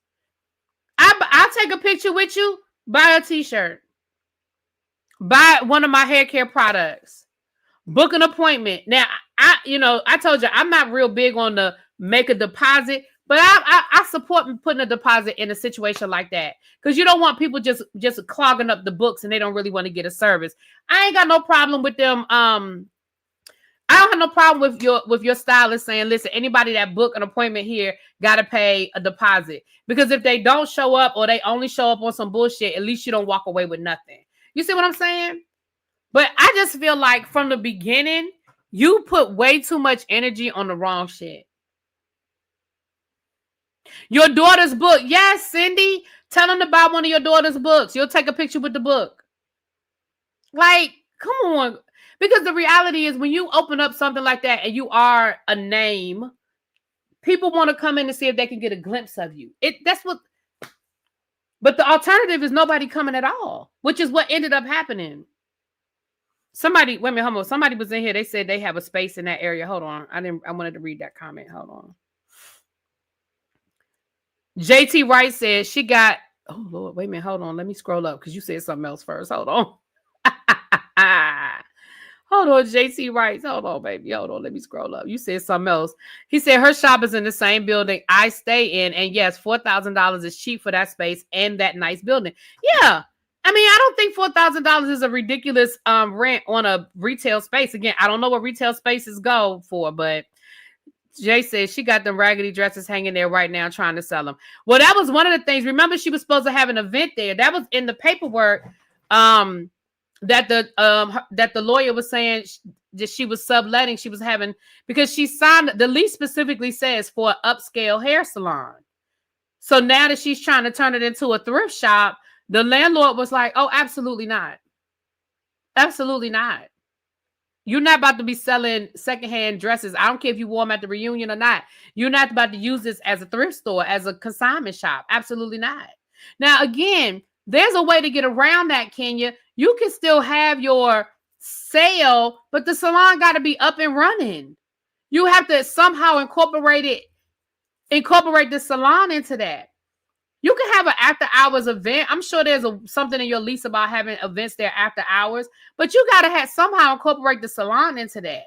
I'll take a picture with you. Buy a t-shirt. Buy one of my hair care products. Book an appointment. Now, I told you, I'm not real big on the make a deposit, but I support putting a deposit in a situation like that because you don't want people just clogging up the books and they don't really want to get a service. I ain't got no problem with them. I don't have no problem with your stylist saying, listen, anybody that book an appointment here got to pay a deposit because if they don't show up or they only show up on some bullshit, at least you don't walk away with nothing. You see what I'm saying? But I just feel like from the beginning, you put way too much energy on the wrong shit. Your daughter's book. Yes, Cindy. Tell them to buy one of your daughter's books. You'll take a picture with the book. Like, come on. Because the reality is when you open up something like that and you are a name, people want to come in and see if they can get a glimpse of you. But the alternative is nobody coming at all, which is what ended up happening. Somebody was in here. They said they have a space in that area. Hold on. I wanted to read that comment. Hold on. JT Wright says she got, oh Lord, wait a minute. Hold on. Let me scroll up because you said something else first. Hold on. Hold on, JT Wright. Hold on, baby. Hold on. Let me scroll up. You said something else. He said her shop is in the same building I stay in. And yes, $4,000 is cheap for that space and that nice building. Yeah. I mean, I don't think $4,000 is a ridiculous rent on a retail space. Again, I don't know what retail spaces go for, but Jay says she got them raggedy dresses hanging there right now trying to sell them. Well, that was one of the things. Remember, she was supposed to have an event there. That was in the paperwork. that the lawyer was saying that she was subletting, she was having, because she signed, the lease specifically says for an upscale hair salon. So now that she's trying to turn it into a thrift shop, the landlord was like, oh, absolutely not. Absolutely not. You're not about to be selling secondhand dresses. I don't care if you wore them at the reunion or not. You're not about to use this as a thrift store, as a consignment shop. Absolutely not. Now, again, there's a way to get around that, Kenya. You can still have your sale, but the salon got to be up and running. You have to somehow incorporate the salon into that. You can have an after hours event. I'm sure there's something in your lease about having events there after hours, but you got to somehow incorporate the salon into that.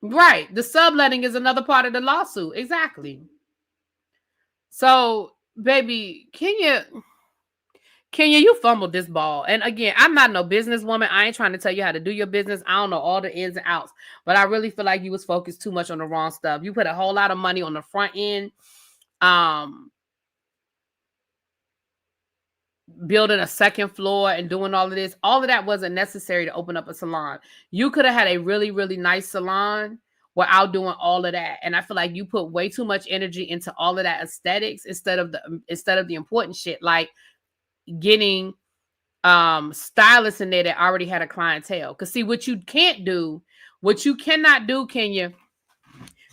Right. The subletting is another part of the lawsuit. Exactly. So, baby, Kenya, you fumbled this ball. And again, I'm not no businesswoman. I ain't trying to tell you how to do your business. I don't know all the ins and outs, but I really feel like you was focused too much on the wrong stuff. You put a whole lot of money on the front end, building a second floor and doing all of this. All of that wasn't necessary to open up a salon. You could have had a really, really nice salon without doing all of that. And I feel like you put way too much energy into all of that aesthetics instead of the important shit, like getting stylists in there that already had a clientele. Because see, what you cannot do, Kenya,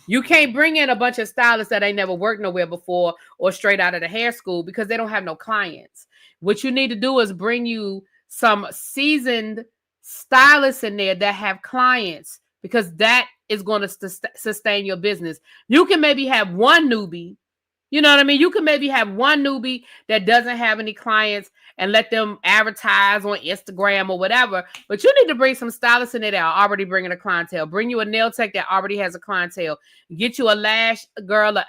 you can't bring in a bunch of stylists that ain't never worked nowhere before or straight out of the hair school, because they don't have no clients. What you need to do is bring you some seasoned stylists in there that have clients, because that is going to sustain your business. You can maybe have one newbie. You know what I mean? You can maybe have one newbie that doesn't have any clients and let them advertise on Instagram or whatever. But you need to bring some stylists in there that are already bringing a clientele. Bring you a nail tech that already has a clientele. Get you a lash girl, a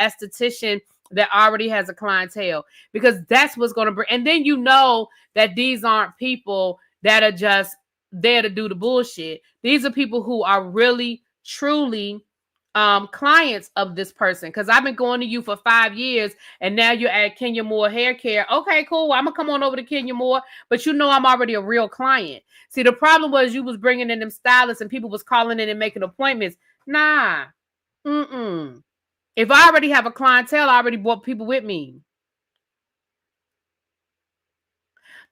esthetician that already has a clientele, because that's what's going to bring. And then you know that these aren't people that are just there to do the bullshit. These are people who are really, truly clients of this person. Because I've been going to you for 5 years, and now you're at Kenya Moore Hair Care. Okay, cool. I'm gonna come on over to Kenya Moore, but you know I'm already a real client. See, the problem was you was bringing in them stylists and people was calling in and making appointments. Nah. If I already have a clientele, I already brought people with me.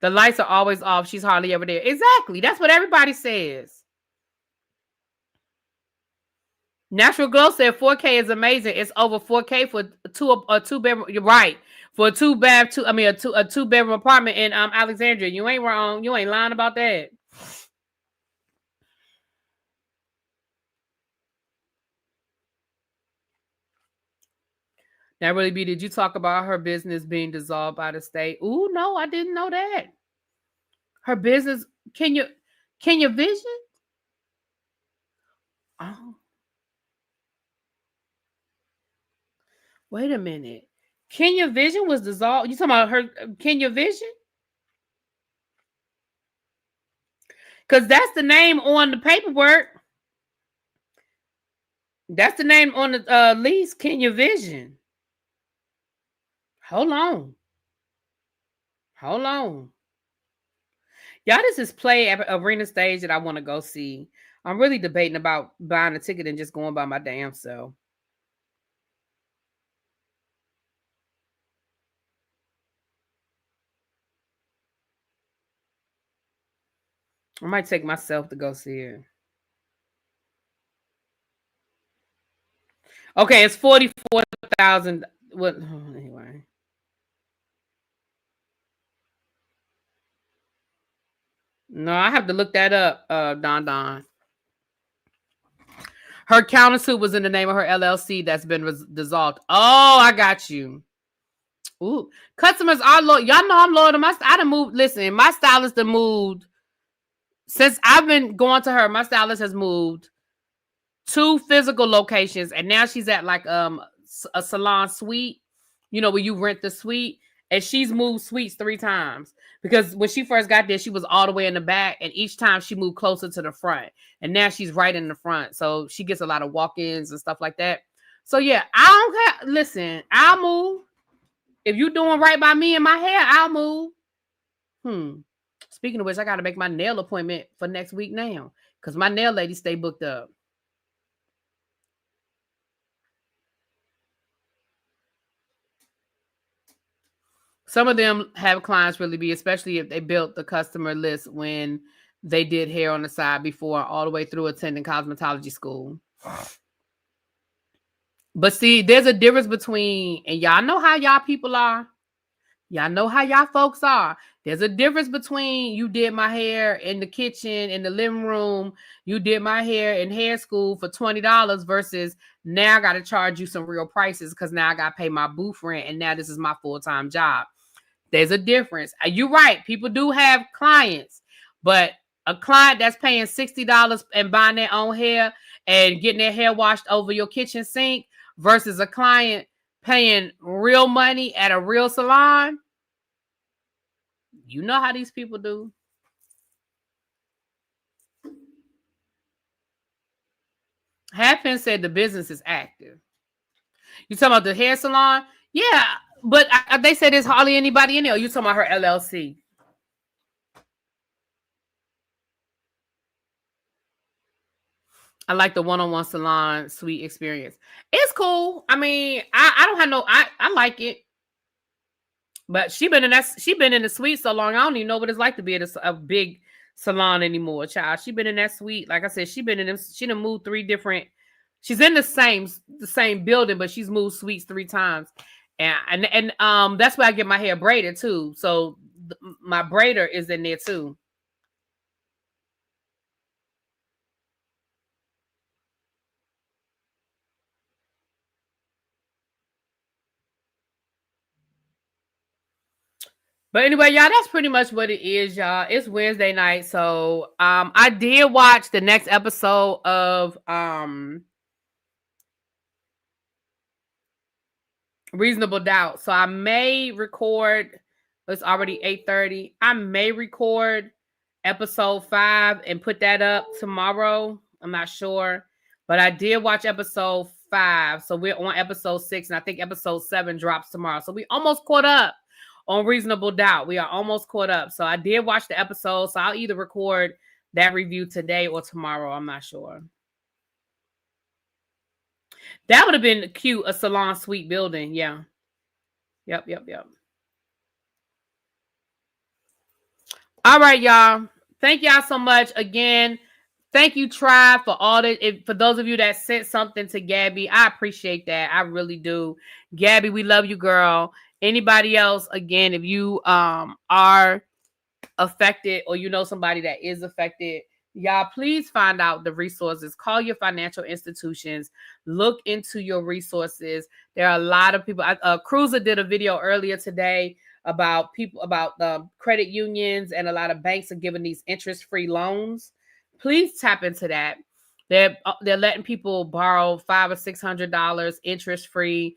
The lights are always off. She's hardly ever there. Exactly. That's what everybody says. Natural Glow said 4K is amazing. It's over 4K for a two bedroom. You're right. For a two bedroom apartment in Alexandria. You ain't wrong. You ain't lying about that. Now, Really B, did you talk about her business being dissolved by the state? Ooh, no, I didn't know that. Her business, Kenya Vision? Oh. Wait a minute. Kenya Vision was dissolved. You talking about her Kenya Vision? Because that's the name on the paperwork. That's the name on the lease, Kenya Vision. Hold on. Y'all, this is Play at Arena Stage that I want to go see. I'm really debating about buying a ticket and just going by my damn self. I might take myself to go see it. Okay, it's 44,000. What? Anyway. No, I have to look that up, Don. Her countersuit was in the name of her LLC that's been dissolved. Oh, I got you. Ooh, customers are loyal. Y'all know I'm loyal to my. I done moved. Listen, my stylist done moved since I've been going to her. My stylist has moved 2 physical locations, and now she's at like a salon suite. You know, where you rent the suite, and she's moved suites 3 times. Because when she first got there, she was all the way in the back, and each time she moved closer to the front. And now she's right in the front. So she gets a lot of walk-ins and stuff like that. So yeah, I don't care. Listen, I'll move. If you doing right by me and my hair, I'll move. Speaking of which, I got to make my nail appointment for next week now because my nail lady stay booked up. Some of them have clients really be, especially if they built the customer list when they did hair on the side before, all the way through attending cosmetology school. But see, there's a difference between, and y'all know how y'all people are. Y'all know how y'all folks are. There's a difference between you did my hair in the kitchen, in the living room, you did my hair in hair school for $20 versus now I got to charge you some real prices because now I got to pay my booth rent and now this is my full-time job. There's a difference. You're right. People do have clients, but a client that's paying $60 and buying their own hair and getting their hair washed over your kitchen sink versus a client paying real money at a real salon. You know how these people do. Happen said the business is active. You talking about the hair salon? Yeah, but they said there's hardly anybody in there. You talking about her LLC? I like the one-on-one salon suite experience. It's cool. I mean, I don't have no. I like it. But she been in the suite so long. I don't even know what it's like to be at a big salon anymore, child. She been in that suite. Like I said, she done moved 3 different. She's in the same building, but she's moved suites 3 times. And that's where I get my hair braided too. So my braider is in there too. But anyway, y'all, that's pretty much what it is, y'all. It's Wednesday night. So I did watch the next episode of Reasonable Doubt. So I may record, it's already 8:30. I may record episode 5 and put that up tomorrow. I'm not sure. But I did watch episode 5. So we're on episode 6, and I think episode 7 drops tomorrow. So we almost caught up on Reasonable Doubt. We are almost caught up. So I did watch the episode. So I'll either record that review today or tomorrow. I'm not sure. That would have been cute, a salon suite building. Yeah. Yep. All right, y'all. Thank y'all so much. Again, thank you, Tribe, for all that. For those of you that sent something to Gabby, I appreciate that. I really do. Gabby, we love you, girl. Anybody else, again, if you are affected or you know somebody that is affected, y'all, please find out the resources. Call your financial institutions. Look into your resources. There are a lot of people. Cruiser did a video earlier today about credit unions, and a lot of banks are giving these interest-free loans. Please tap into that. They're letting people borrow $500 or $600 interest-free.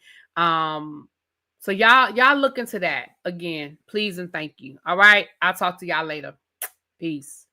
So y'all look into that. Again, please and thank you. All right. I'll talk to y'all later. Peace.